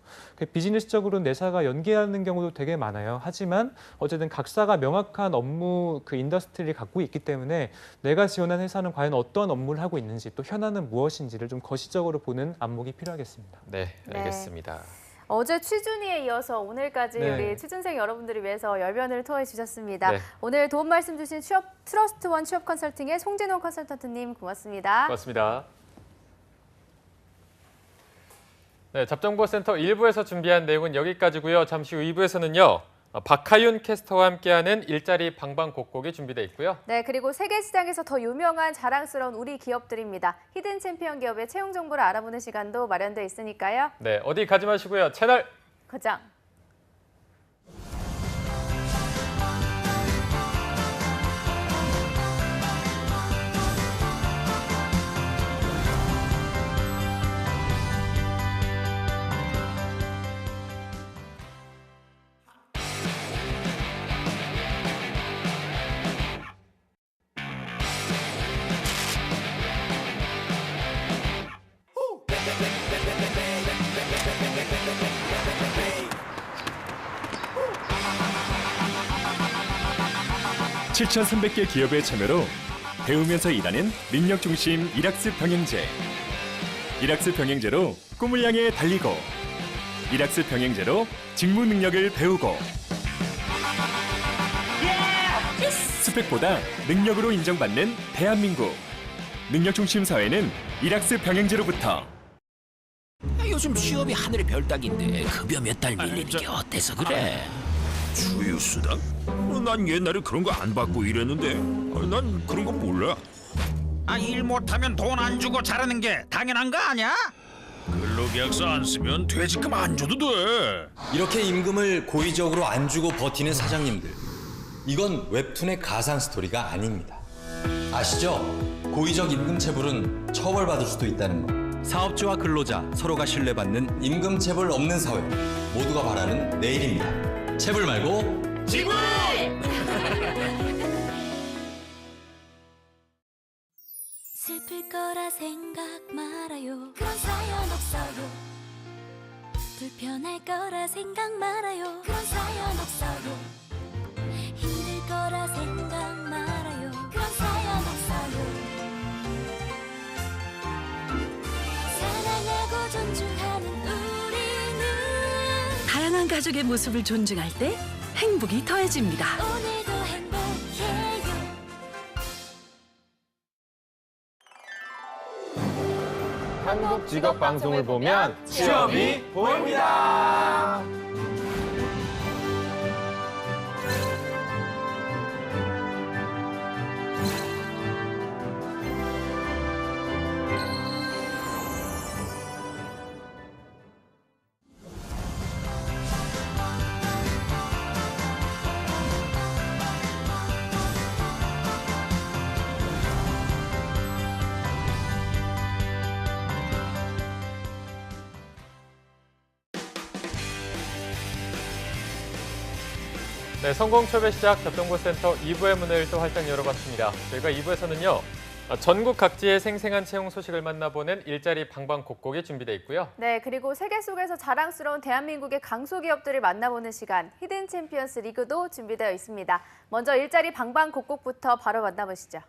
비즈니스적으로 내사가 연계하는 경우도 되게 많아요. 하지만 어쨌든 각사가 명확한 업무 그 인더스트리를 갖고 있기 때문에 내가 지원한 회사는 과연 어떤 업무를 하고 있는지 또 현안은 무엇인지를 좀 거시적으로 보는 안목이 필요하겠습니다. 네, 알겠습니다. 어제 취준이에 이어서 오늘까지 네. 우리 취준생 여러분들을 위해서 열변을 토해 주셨습니다. 네. 오늘 도움 말씀 주신 트러스트원 취업 컨설팅의 송진호 컨설턴트님 고맙습니다. 고맙습니다. 네, 잡정보센터 1부에서 준비한 내용은 여기까지고요. 잠시 후 2부에서는요. 박하윤 캐스터와 함께하는 일자리 방방곡곡이 준비되어 있고요. 네, 그리고 세계 시장에서 더 유명한 자랑스러운 우리 기업들입니다. 히든 챔피언 기업의 채용 정보를 알아보는 시간도 마련되어 있으니까요. 네, 어디 가지 마시고요. 채널 고정. 7,300개 기업의 참여로 배우면서 일하는 능력 중심 일학습 병행제. 일학습 병행제로 꿈을 향해 달리고, 일학습 병행제로 직무 능력을 배우고. 스펙보다 능력으로 인정받는 대한민국. 능력 중심 사회는 일학습 병행제로부터. 요즘 취업이 하늘의 별 따기인데 급여 몇 달 밀리는 게 어때서 그래? 주휴수당? 난 옛날에 그런 거 안 받고 일했는데 난 그런 거 몰라. 일 못하면 돈 안 주고 자라는 게 당연한 거 아니야? 근로계약서 안 쓰면 퇴직금 안 줘도 돼. 이렇게 임금을 고의적으로 안 주고 버티는 사장님들, 이건 웹툰의 가상 스토리가 아닙니다. 아시죠? 고의적 임금 체불은 처벌받을 수도 있다는 거. 사업주와 근로자 서로가 신뢰받는 임금 체불 없는 사회, 모두가 바라는 내일입니다. 체불 말고 지불! 슬플 거라 생각 말아요. 그런 사연 없어요. 불편할 거라 생각 말아요. 그런 사연 없어요. 힘들 거라 생각 말아요. 그런 사연 없어요. 사랑하고 존중하는 우리는 다양한 가족의 모습을 존중할 때 행복이 더해집니다. 오늘도 행복해요. 한국 직업 방송을 보면 취업이 보입니다. 네, 성공취업의 시작 접경고센터 2부의 문을 또 활짝 열어봤습니다. 저희가 2부에서는요. 전국 각지의 생생한 채용 소식을 만나보는 일자리 방방곡곡이 준비되어 있고요. 네, 그리고 세계 속에서 자랑스러운 대한민국의 강소기업들을 만나보는 시간 히든 챔피언스 리그도 준비되어 있습니다. 먼저 일자리 방방곡곡부터 바로 만나보시죠.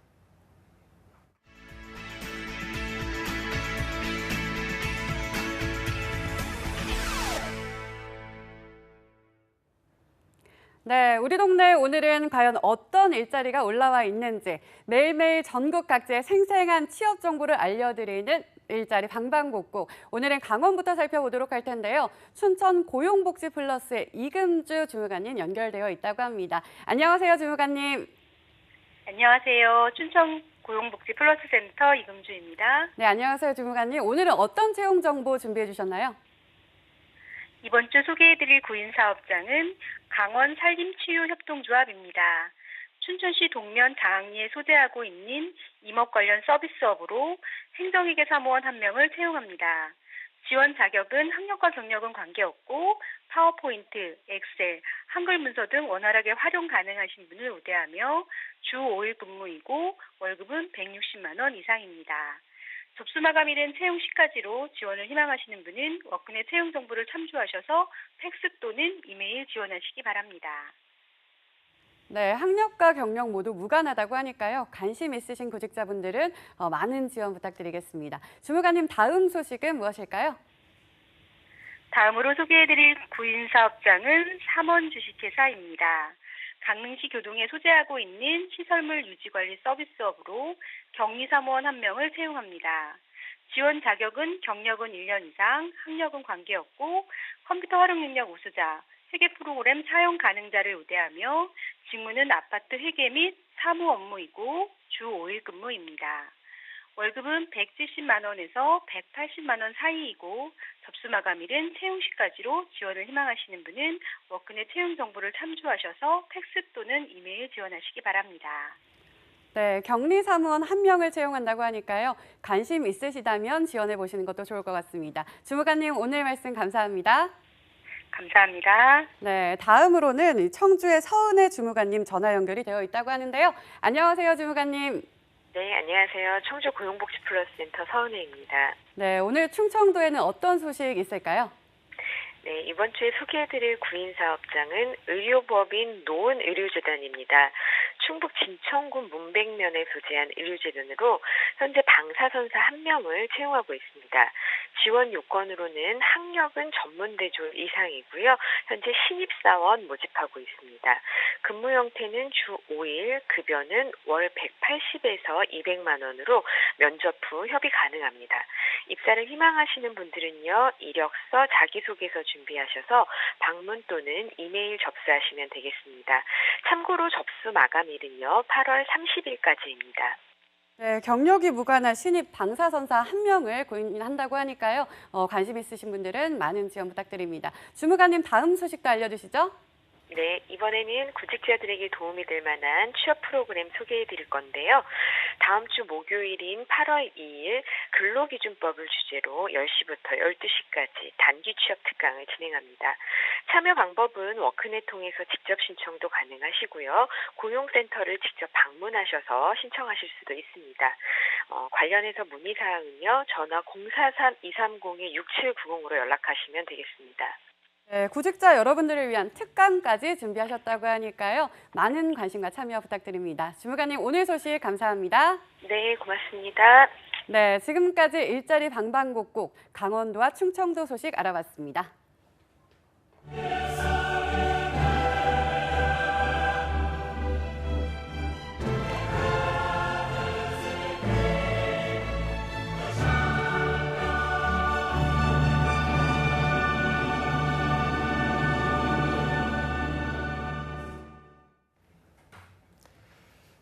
네, 우리 동네 오늘은 과연 어떤 일자리가 올라와 있는지 매일매일 전국 각지의 생생한 취업 정보를 알려드리는 일자리 방방곡곡. 오늘은 강원부터 살펴보도록 할 텐데요. 춘천 고용복지 플러스의 이금주 주무관님 연결되어 있다고 합니다. 안녕하세요, 주무관님. 안녕하세요. 춘천 고용복지 플러스 센터 이금주입니다. 네, 안녕하세요, 주무관님. 오늘은 어떤 채용 정보 준비해 주셨나요? 이번 주 소개해드릴 구인사업장은 강원 산림치유협동조합입니다. 춘천시 동면 장항리에 소재하고 있는 임업 관련 서비스업으로 행정회계 사무원 1명을 채용합니다. 지원 자격은 학력과 경력은 관계없고 파워포인트, 엑셀, 한글 문서 등 원활하게 활용 가능하신 분을 우대하며 주 5일 근무이고 월급은 160만 원 이상입니다. 접수 마감일은 채용 시까지로 지원을 희망하시는 분은 워크넷 채용 정보를 참조하셔서 팩스 또는 이메일 지원하시기 바랍니다. 네, 학력과 경력 모두 무관하다고 하니까요. 관심 있으신 구직자분들은 많은 지원 부탁드리겠습니다. 주무관님, 다음 소식은 무엇일까요? 다음으로 소개해드릴 구인사업장은 삼원 주식회사입니다. 강릉시 교동에 소재하고 있는 시설물 유지관리 서비스업으로 격리사무원 1명을 채용합니다. 지원 자격은 경력은 1년 이상, 학력은 관계없고 컴퓨터 활용 능력 우수자, 회계 프로그램 사용 가능자를 우대하며 직무는 아파트 회계 및 사무 업무이고 주 5일 근무입니다. 월급은 170만 원에서 180만 원 사이이고 접수 마감일은 채용 시까지로 지원을 희망하시는 분은 워크넷 채용 정보를 참조하셔서 팩스 또는 이메일 지원하시기 바랍니다. 네, 격리사무원 1명을 채용한다고 하니까요. 관심 있으시다면 지원해 보시는 것도 좋을 것 같습니다. 주무관님, 오늘 말씀 감사합니다. 감사합니다. 네, 다음으로는 청주의 서은혜 주무관님 전화 연결이 되어 있다고 하는데요. 안녕하세요, 주무관님. 네, 안녕하세요. 청주 고용복지 플러스 센터 서은혜입니다. 네, 오늘 충청도에는 어떤 소식 있을까요? 네, 이번 주에 소개해드릴 구인사업장은 의료법인 노은의료재단입니다. 충북 진천군 문백면에 소재한 의료진으로 현재 방사선사 1명을 채용하고 있습니다. 지원 요건으로는 학력은 전문대졸 이상이고요. 현재 신입사원 모집하고 있습니다. 근무 형태는 주 5일, 급여는 월 180에서 200만 원으로 면접 후 협의 가능합니다. 입사를 희망하시는 분들은요, 이력서, 자기소개서 준비하셔서 방문 또는 이메일 접수하시면 되겠습니다. 참고로 접수 마감일은요, 8월 30일까지입니다. 네, 경력이 무관한 신입 방사선사 1명을 고용한다고 하니까요. 관심 있으신 분들은 많은 지원 부탁드립니다. 주무관님 다음 소식도 알려주시죠. 네, 이번에는 구직자들에게 도움이 될 만한 취업 프로그램 소개해 드릴 건데요. 다음 주 목요일인 8월 2일 근로기준법을 주제로 10시부터 12시까지 단기 취업 특강을 진행합니다. 참여 방법은 워크넷 통해서 직접 신청도 가능하시고요. 고용센터를 직접 방문하셔서 신청하실 수도 있습니다. 관련해서 문의사항은요. 전화 043-230-6790으로 연락하시면 되겠습니다. 네, 구직자 여러분들을 위한 특강까지 준비하셨다고 하니까요. 많은 관심과 참여 부탁드립니다. 주무관님 오늘 소식 감사합니다. 네, 고맙습니다. 네, 지금까지 일자리 방방곡곡 강원도와 충청도 소식 알아봤습니다.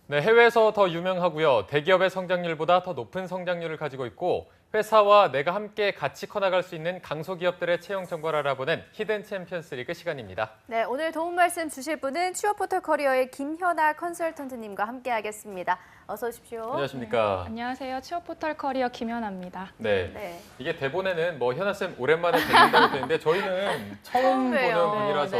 네, 해외에서 더 유명하고요. 대기업의 성장률보다 더 높은 성장률을 가지고 있고 회사와 내가 함께 같이 커나갈 수 있는 강소기업들의 채용 정보를 알아보는 히든 챔피언스 리그 시간입니다. 네, 오늘 도움 말씀 주실 분은 취업포털 커리어의 김현아 컨설턴트님과 함께하겠습니다. 어서 오십시오. 안녕하십니까. 안녕하세요. 취업포털 커리어 김현아입니다. 네. 이게 대본에는 뭐 현아쌤 오랜만에 뵙는다고 되는데 저희는 처음 보는 분이라서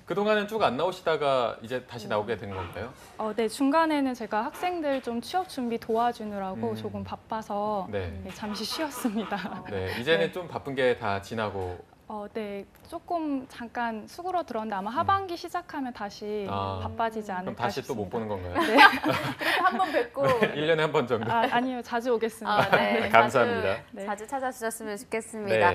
그동안은 쭉 안 나오시다가 이제 다시 나오게 된 건가요? 네, 중간에는 제가 학생들 좀 취업 준비 도와주느라고 조금 바빠서 잠시 쉬었습니다. 네, 이제는 좀 바쁜 게 다 지나고. 네, 조금 잠깐 수그러들었는데 아마 하반기 시작하면 다시 바빠지지 않을까 그럼 다시 싶습니다. 또 못 보는 건가요? 네. 이렇게 한 번 뵙고. 1년에 한 번 정도? 아니요, 자주 오겠습니다. 네. 감사합니다. 자주 찾아주셨으면 좋겠습니다.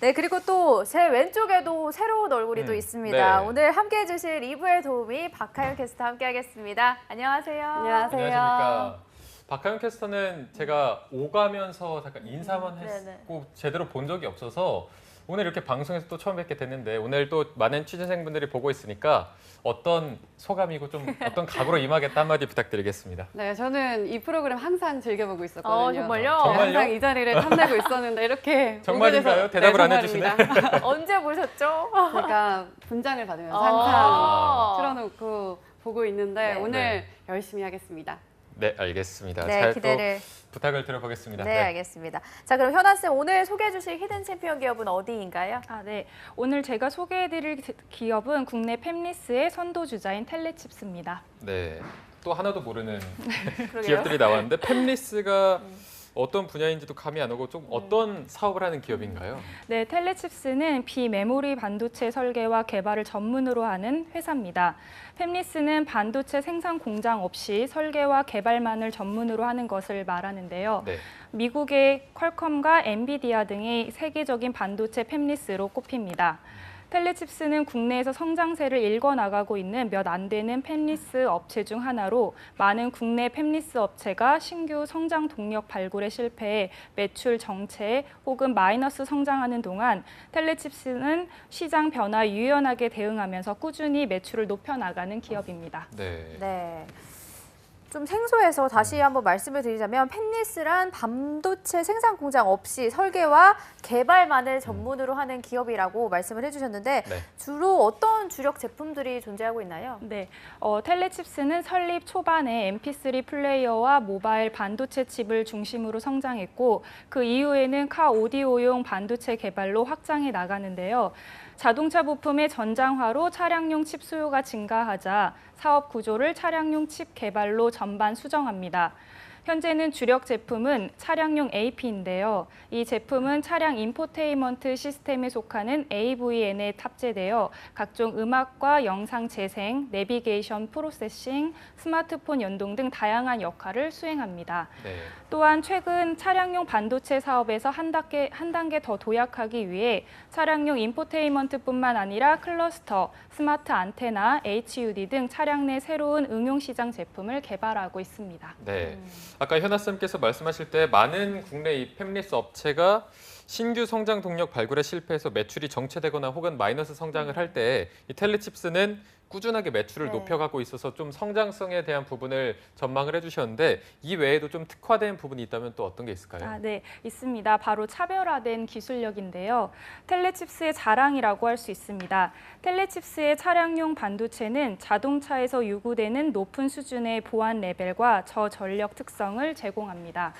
네, 그리고 또 제 왼쪽에도 새로운 얼굴이 또 있습니다. 오늘 함께해 주실 2부의 도우미 박하윤 캐스터 함께하겠습니다. 안녕하세요. 안녕하십니까. 박하윤 캐스터는 제가 오가면서 잠깐 인사만 했고 제대로 본 적이 없어서 오늘 이렇게 방송에서 또 처음 뵙게 됐는데 오늘 또 많은 취준생분들이 보고 있으니까 어떤 소감이고 좀 어떤 각오로 임하겠다 한마디 부탁드리겠습니다. 네, 저는 이 프로그램 항상 즐겨보고 있었거든요. 정말요? 항상 이 자리를 탐내고 있었는데 이렇게 정말인가요? 대답을 안 해주시네. 언제 보셨죠? 제가 분장을 받으면서 항상 틀어놓고 보고 있는데 오늘 열심히 하겠습니다. 네, 알겠습니다. 네, 잘 기대를. 또 부탁을 드려보겠습니다. 네, 알겠습니다. 자, 그럼 현아쌤 오늘 소개해 주실 히든 챔피언 기업은 어디인가요? 네. 오늘 제가 소개해드릴 기업은 국내 팹리스의 선도주자인 텔레칩스입니다. 네, 또 하나도 모르는 기업들이 나왔는데 팹리스가 어떤 분야인지도 감이 안 오고 좀 어떤 사업을 하는 기업인가요? 네, 텔레칩스는 비메모리 반도체 설계와 개발을 전문으로 하는 회사입니다. 팹리스는 반도체 생산 공장 없이 설계와 개발만을 전문으로 하는 것을 말하는데요. 미국의 퀄컴과 엔비디아 등이 세계적인 반도체 팹리스로 꼽힙니다. 텔레칩스는 국내에서 성장세를 일궈나가고 있는 몇 안 되는 팹리스 업체 중 하나로 많은 국내 팹리스 업체가 신규 성장 동력 발굴에 실패해 매출 정체 혹은 마이너스 성장하는 동안 텔레칩스는 시장 변화에 유연하게 대응하면서 꾸준히 매출을 높여나가는 기업입니다. 네. 좀 생소해서 다시 한번 말씀을 드리자면 팹리스란 반도체 생산 공장 없이 설계와 개발만을 전문으로 하는 기업이라고 말씀을 해주셨는데 주로 어떤 주력 제품들이 존재하고 있나요? 네, 텔레칩스는 설립 초반에 MP3 플레이어와 모바일 반도체 칩을 중심으로 성장했고 그 이후에는 카 오디오용 반도체 개발로 확장해 나가는데요. 자동차 부품의 전장화로 차량용 칩 수요가 증가하자 사업 구조를 차량용 칩 개발로 전반 수정합니다. 현재는 주력 제품은 차량용 AP인데요. 이 제품은 차량 인포테인먼트 시스템에 속하는 AVN에 탑재되어 각종 음악과 영상 재생, 내비게이션 프로세싱, 스마트폰 연동 등 다양한 역할을 수행합니다. 네. 또한 최근 차량용 반도체 사업에서 한 단계 더 도약하기 위해 차량용 인포테인먼트뿐만 아니라 클러스터, 스마트 안테나, HUD 등 차량 내 새로운 응용 시장 제품을 개발하고 있습니다. 네. 아까 현아 쌤께서 말씀하실 때 많은 국내 이 팹리스 업체가 신규 성장 동력 발굴에 실패해서 매출이 정체되거나 혹은 마이너스 성장을 할 때 이 텔레칩스는 꾸준하게 매출을 네. 높여가고 있어서 좀 성장성에 대한 부분을 전망을 해주셨는데 이 외에도 좀 특화된 부분이 있다면 또 어떤 게 있을까요? 네, 있습니다. 바로 차별화된 기술력인데요. 텔레칩스의 자랑이라고 할 수 있습니다. 텔레칩스의 차량용 반도체는 자동차에서 요구되는 높은 수준의 보안 레벨과 저전력 특성을 제공합니다.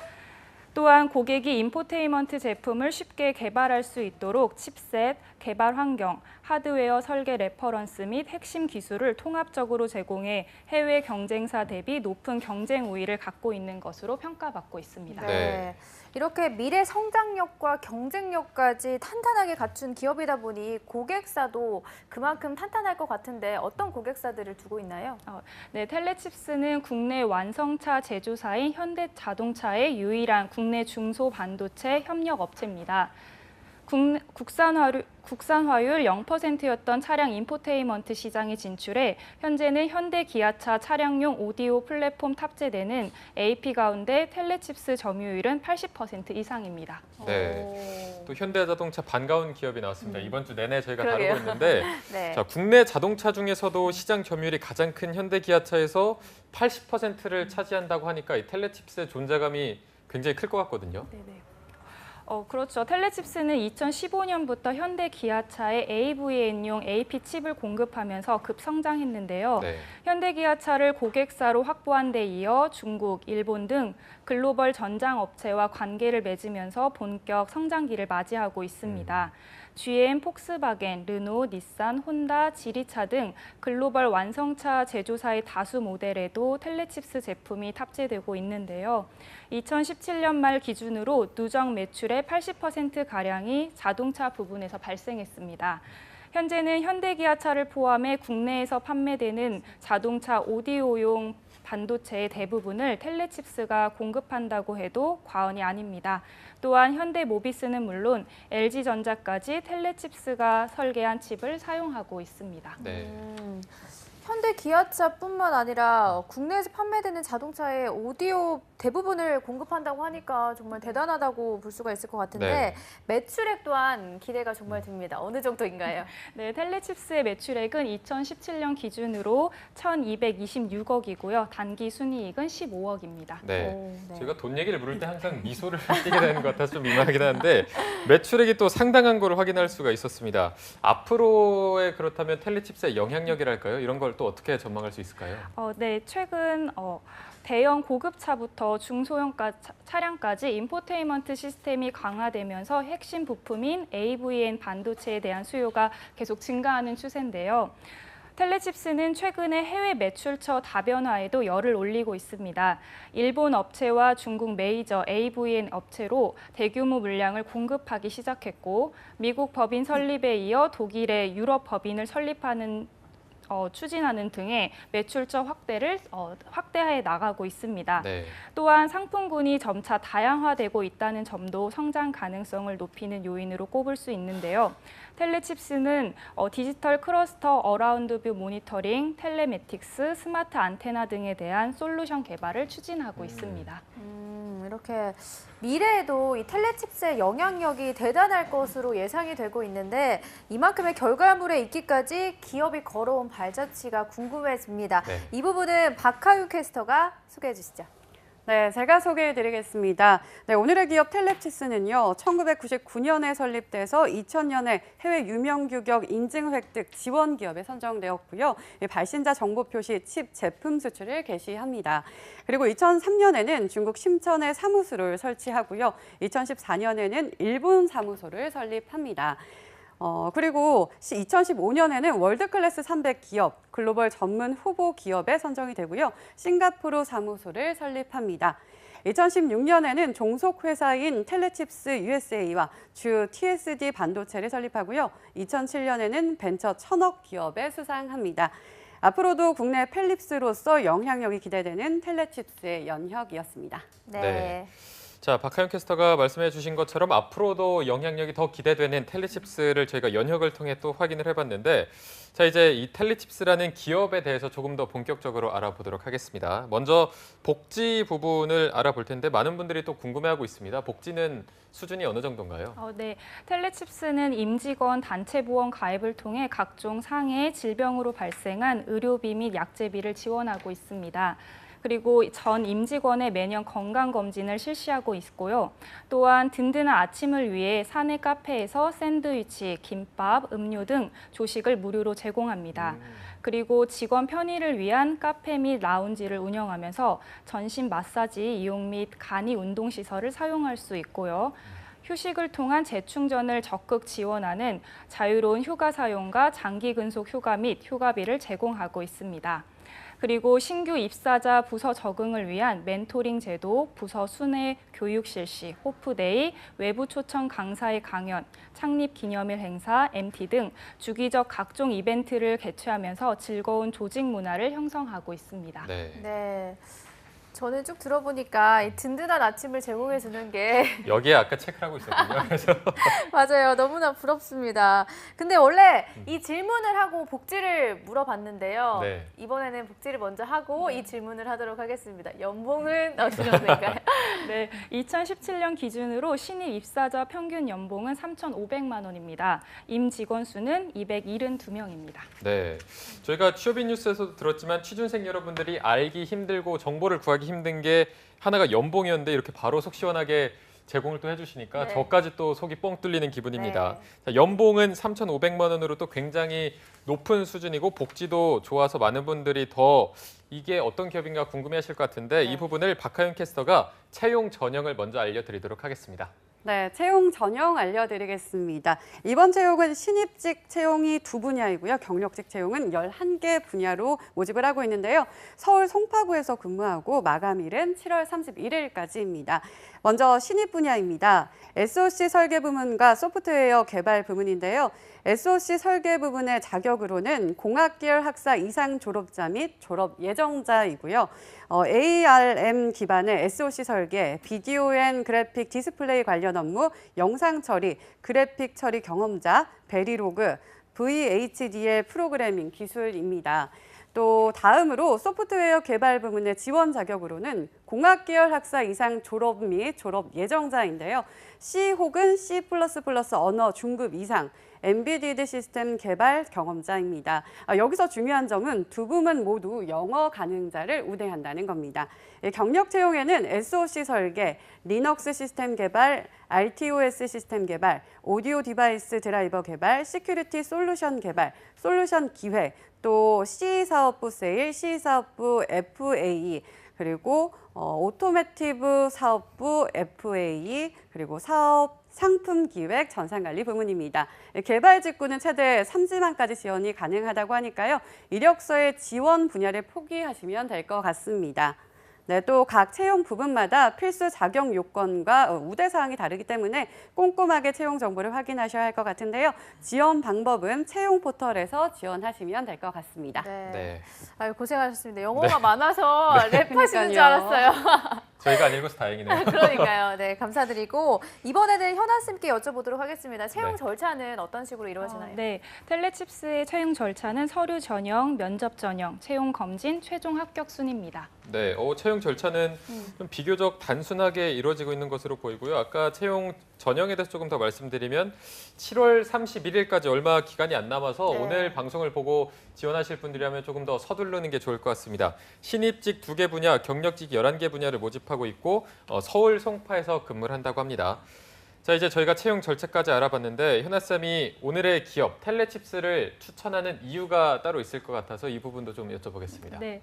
또한 고객이 인포테인먼트 제품을 쉽게 개발할 수 있도록 칩셋, 개발 환경, 하드웨어 설계 레퍼런스 및 핵심 기술을 통합적으로 제공해 해외 경쟁사 대비 높은 경쟁 우위를 갖고 있는 것으로 평가받고 있습니다. 네. 이렇게 미래 성장력과 경쟁력까지 탄탄하게 갖춘 기업이다 보니 고객사도 그만큼 탄탄할 것 같은데 어떤 고객사들을 두고 있나요? 네, 텔레칩스는 국내 완성차 제조사인 현대자동차의 유일한 국내 중소 반도체 협력 업체입니다. 국산화율 0%였던 차량 인포테인먼트 시장에 진출해 현재는 현대 기아차 차량용 오디오 플랫폼 탑재되는 AP 가운데 텔레칩스 점유율은 80% 이상입니다. 네, 또 현대자동차 반가운 기업이 나왔습니다. 이번 주 내내 저희가 그러게요. 다루고 있는데 네. 자, 국내 자동차 중에서도 시장 점유율이 가장 큰 현대기아차에서 80%를 차지한다고 하니까 이 텔레칩스의 존재감이 굉장히 클 것 같거든요. 네네. 그렇죠. 텔레칩스는 2015년부터 현대 기아차에 AVN용 AP 칩을 공급하면서 급성장했는데요. 네. 현대 기아차를 고객사로 확보한 데 이어 중국, 일본 등 글로벌 전장 업체와 관계를 맺으면서 본격 성장기를 맞이하고 있습니다. GM, 폭스바겐, 르노, 닛산, 혼다, 지리차 등 글로벌 완성차 제조사의 다수 모델에도 텔레칩스 제품이 탑재되고 있는데요. 2017년 말 기준으로 누적 매출의 80%가량이 자동차 부분에서 발생했습니다. 현재는 현대기아차를 포함해 국내에서 판매되는 자동차 오디오용 반도체의 대부분을 텔레칩스가 공급한다고 해도 과언이 아닙니다. 또한 현대모비스는 물론 LG전자까지 텔레칩스가 설계한 칩을 사용하고 있습니다. 네. 현대 기아차뿐만 아니라 국내에서 판매되는 자동차의 오디오 대부분을 공급한다고 하니까 정말 대단하다고 볼 수가 있을 것 같은데 네. 매출액 또한 기대가 정말 됩니다. 어느 정도인가요? 네, 텔레칩스의 매출액은 2017년 기준으로 1,226억이고요. 단기 순이익은 15억입니다. 네. 제가 돈 얘기를 물을 때 항상 미소를 띠게 되는 것 같아서 좀 민망하긴 한데 매출액이 또 상당한 걸 확인할 수가 있었습니다. 앞으로의 그렇다면 텔레칩스의 영향력이랄까요? 이런 걸 또 어떻게 전망할 수 있을까요? 네, 최근 대형 고급차부터 중소형 차량까지 인포테인먼트 시스템이 강화되면서 핵심 부품인 AVN 반도체에 대한 수요가 계속 증가하는 추세인데요. 텔레칩스는 최근에 해외 매출처 다변화에도 열을 올리고 있습니다. 일본 업체와 중국 메이저 AVN 업체로 대규모 물량을 공급하기 시작했고 미국 법인 설립에 이어 독일의 유럽 법인을 추진하는 등의 매출처 확대해 나가고 있습니다. 네. 또한 상품군이 점차 다양화되고 있다는 점도 성장 가능성을 높이는 요인으로 꼽을 수 있는데요. 텔레칩스는 디지털 클러스터 어라운드 뷰 모니터링, 텔레매틱스, 스마트 안테나 등에 대한 솔루션 개발을 추진하고 있습니다. 이렇게 미래에도 이 텔레칩스의 영향력이 대단할 것으로 예상이 되고 있는데 이만큼의 결과물에 있기까지 기업이 걸어온 발자취가 궁금해집니다. 네. 이 부분은 박하유 캐스터가 소개해 주시죠. 네, 제가 소개해드리겠습니다. 네, 오늘의 기업 텔레칩스는요, 1999년에 설립돼서 2000년에 해외 유명 규격 인증 획득 지원 기업에 선정되었고요. 발신자 정보 표시 칩 제품 수출을 개시합니다. 그리고 2003년에는 중국 심천에 사무소를 설치하고요. 2014년에는 일본 사무소를 설립합니다. 그리고 2015년에는 월드클래스 300 기업, 글로벌 전문 후보 기업에 선정이 되고요. 싱가포르 사무소를 설립합니다. 2016년에는 종속회사인 텔레칩스 USA와 주 TSD 반도체를 설립하고요. 2007년에는 벤처 1,000억 기업에 수상합니다. 앞으로도 국내 펠립스로서 영향력이 기대되는 텔레칩스의 연혁이었습니다. 네. 자, 박하영 캐스터가 말씀해 주신 것처럼 앞으로도 영향력이 더 기대되는 텔레칩스를 저희가 연혁을 통해 또 확인을 해봤는데, 자, 이제 이 텔레칩스라는 기업에 대해서 조금 더 본격적으로 알아보도록 하겠습니다. 먼저 복지 부분을 알아볼 텐데 많은 분들이 또 궁금해하고 있습니다. 복지는 수준이 어느 정도인가요? 네, 텔레칩스는 임직원 단체 보험 가입을 통해 각종 상해, 질병으로 발생한 의료비 및 약제비를 지원하고 있습니다. 그리고 전 임직원의 매년 건강검진을 실시하고 있고요. 또한 든든한 아침을 위해 사내 카페에서 샌드위치, 김밥, 음료 등 조식을 무료로 제공합니다. 그리고 직원 편의를 위한 카페 및 라운지를 운영하면서 전신 마사지 이용 및 간이 운동시설을 사용할 수 있고요. 휴식을 통한 재충전을 적극 지원하는 자유로운 휴가 사용과 장기 근속 휴가 및 휴가비를 제공하고 있습니다. 그리고 신규 입사자 부서 적응을 위한 멘토링 제도, 부서 순회 교육 실시, 호프데이, 외부 초청 강사의 강연, 창립 기념일 행사, MT 등 주기적 각종 이벤트를 개최하면서 즐거운 조직 문화를 형성하고 있습니다. 네. 저는 쭉 들어보니까 이 든든한 아침을 제공해 주는 게 여기에 아까 체크를 하고 있었군요. 그래서 맞아요. 너무나 부럽습니다. 근데 원래 이 질문을 하고 복지를 물어봤는데요. 네. 이번에는 복지를 먼저 하고 이 질문을 하도록 하겠습니다. 연봉은 어느 정도인가요? 네, 2017년 기준으로 신입 입사자 평균 연봉은 3,500만 원입니다. 임직원 수는 272명입니다. 네, 저희가 취업인 뉴스에서도 들었지만 취준생 여러분들이 알기 힘들고 정보를 구하기 힘든 게 하나가 연봉이었는데 이렇게 바로 속 시원하게 제공을 또 해주시니까 네. 저까지 또 속이 뻥 뚫리는 기분입니다. 네. 자, 연봉은 3,500만 원으로 또 굉장히 높은 수준이고 복지도 좋아서 많은 분들이 더 이게 어떤 기업인가 궁금해하실 것 같은데 이 부분을 박하윤 캐스터가 채용 전형을 먼저 알려드리도록 하겠습니다. 네, 채용 전형 알려드리겠습니다. 이번 채용은 신입직 채용이 2분야이고요. 경력직 채용은 11개 분야로 모집을 하고 있는데요. 서울 송파구에서 근무하고 마감일은 7월 31일까지입니다. 먼저 신입 분야입니다. SOC 설계 부문과 소프트웨어 개발 부문인데요. SOC 설계 부분의 자격으로는 공학계열 학사 이상 졸업자 및 졸업 예정자이고요. ARM 기반의 SOC 설계, 비디오 앤 그래픽 디스플레이 관련 업무, 영상 처리, 그래픽 처리 경험자, 베리로그, VHDL 프로그래밍 기술입니다. 또 다음으로 소프트웨어 개발 부문의 지원 자격으로는 공학계열 학사 이상 졸업 및 졸업 예정자인데요. C 혹은 C++ 언어 중급 이상, 엔비디드 시스템 개발 경험자입니다. 여기서 중요한 점은 두 부문 모두 영어 가능자를 우대한다는 겁니다. 경력 채용에는 SOC 설계, 리눅스 시스템 개발, RTOS 시스템 개발, 오디오 디바이스 드라이버 개발, 시큐리티 솔루션 개발, 솔루션 기획, 또 C 사업부 세일, C 사업부 FAE, 그리고 오토매티브 사업부 FAE, 그리고 사업 상품 기획 전산관리 부문입니다. 개발 직구는 최대 3지망까지 지원이 가능하다고 하니까요. 이력서의 지원 분야를 포기하시면 될 것 같습니다. 네, 또 각 채용 부분마다 필수 자격 요건과 우대 사항이 다르기 때문에 꼼꼼하게 채용 정보를 확인하셔야 할 것 같은데요. 지원 방법은 채용 포털에서 지원하시면 될 것 같습니다. 네. 아유, 고생하셨습니다. 영어가 많아서 랩하시는 줄 그러니까요. 알았어요. 저희가 안 읽어서 다행이네요. 그러니까요. 네, 감사드리고 이번에는 현아 쌤께 여쭤보도록 하겠습니다. 채용 네. 절차는 어떤 식으로 이루어지나요? 네, 텔레칩스의 채용 절차는 서류 전형, 면접 전형, 채용 검진, 최종 합격 순입니다. 네, 채용 절차는 좀 비교적 단순하게 이루어지고 있는 것으로 보이고요. 아까 채용 전형에 대해서 조금 더 말씀드리면 7월 31일까지 얼마 기간이 안 남아서 네. 오늘 방송을 보고 지원하실 분들이라면 조금 더 서두르는 게 좋을 것 같습니다. 신입직 2개 분야, 경력직 11개 분야를 모집하고 있고 서울 송파에서 근무를 한다고 합니다. 자, 이제 저희가 채용 절차까지 알아봤는데 현아쌤이 오늘의 기업 텔레칩스를 추천하는 이유가 따로 있을 것 같아서 이 부분도 좀 여쭤보겠습니다. 네,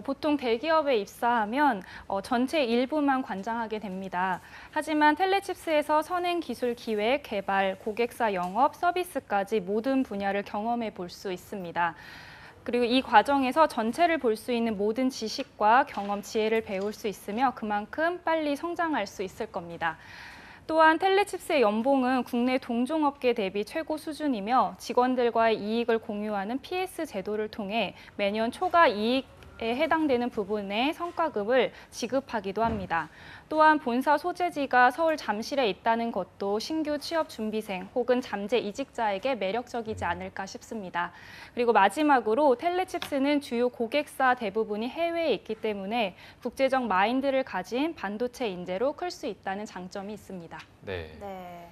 보통 대기업에 입사하면 전체 일부만 관장하게 됩니다. 하지만 텔레칩스에서 선행 기술 기획, 개발, 고객사 영업, 서비스까지 모든 분야를 경험해 볼 수 있습니다. 그리고 이 과정에서 전체를 볼 수 있는 모든 지식과 경험, 지혜를 배울 수 있으며 그만큼 빨리 성장할 수 있을 겁니다. 또한 텔레칩스의 연봉은 국내 동종업계 대비 최고 수준이며 직원들과의 이익을 공유하는 PS 제도를 통해 매년 초과 이익에 해당되는 부분의 성과급을 지급하기도 합니다. 또한 본사 소재지가 서울 잠실에 있다는 것도 신규 취업 준비생 혹은 잠재 이직자에게 매력적이지 않을까 싶습니다. 그리고 마지막으로 텔레칩스는 주요 고객사 대부분이 해외에 있기 때문에 국제적 마인드를 가진 반도체 인재로 클 수 있다는 장점이 있습니다. 네. 네.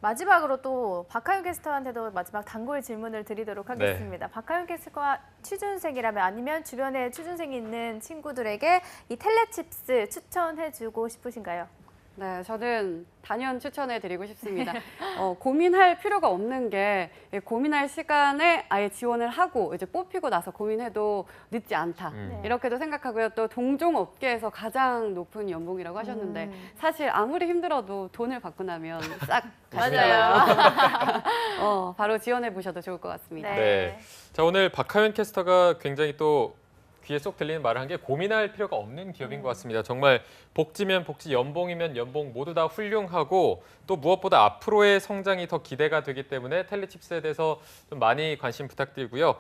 마지막으로 또 박하윤 캐스터한테도 마지막 단골 질문을 드리도록 하겠습니다. 박하윤 캐스터가 취준생이라면 아니면 주변에 취준생이 있는 친구들에게 이 텔레칩스 추천해주고 싶으신가요? 네, 저는 단연 추천해드리고 싶습니다. 고민할 필요가 없는 게 고민할 시간에 아예 지원을 하고 이제 뽑히고 나서 고민해도 늦지 않다. 이렇게도 생각하고요. 또 동종 업계에서 가장 높은 연봉이라고 하셨는데 사실 아무리 힘들어도 돈을 받고 나면 싹 가시더라고요. 바로 지원해 보셔도 좋을 것 같습니다. 네. 자, 오늘 박하윤 캐스터가 굉장히 또 귀에 쏙 들리는 말을 한 게 고민할 필요가 없는 기업인 것 같습니다. 정말 복지면 복지, 연봉이면 연봉 모두 다 훌륭하고 또 무엇보다 앞으로의 성장이 더 기대가 되기 때문에 텔레칩스에 대해서 좀 많이 관심 부탁드리고요.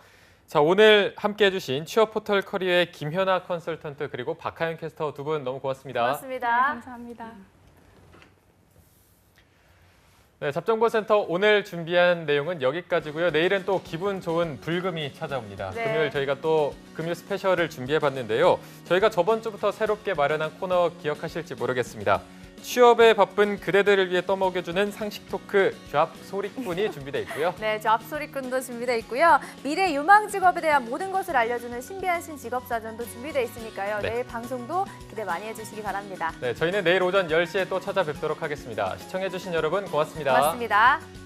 자, 오늘 함께 해주신 취업 포털 커리어의 김현아 컨설턴트 그리고 박하윤 캐스터 두 분 너무 고맙습니다. 고맙습니다. 네, 감사합니다. 네, 잡정보센터 오늘 준비한 내용은 여기까지고요. 내일은 또 기분 좋은 불금이 찾아옵니다. 네. 금요일 저희가 또 금요 스페셜을 준비해봤는데요. 저희가 저번 주부터 새롭게 마련한 코너 기억하실지 모르겠습니다. 취업에 바쁜 그대들을 위해 떠먹여주는 상식 토크 잡 소리꾼이 준비되어 있고요. 네, 잡 소리꾼도 준비되어 있고요. 미래 유망 직업에 대한 모든 것을 알려주는 신비한 신직업사전도 준비되어 있으니까요. 네. 내일 방송도 기대 많이 해주시기 바랍니다. 네, 저희는 내일 오전 10시에 또 찾아뵙도록 하겠습니다. 시청해주신 여러분 고맙습니다. 고맙습니다.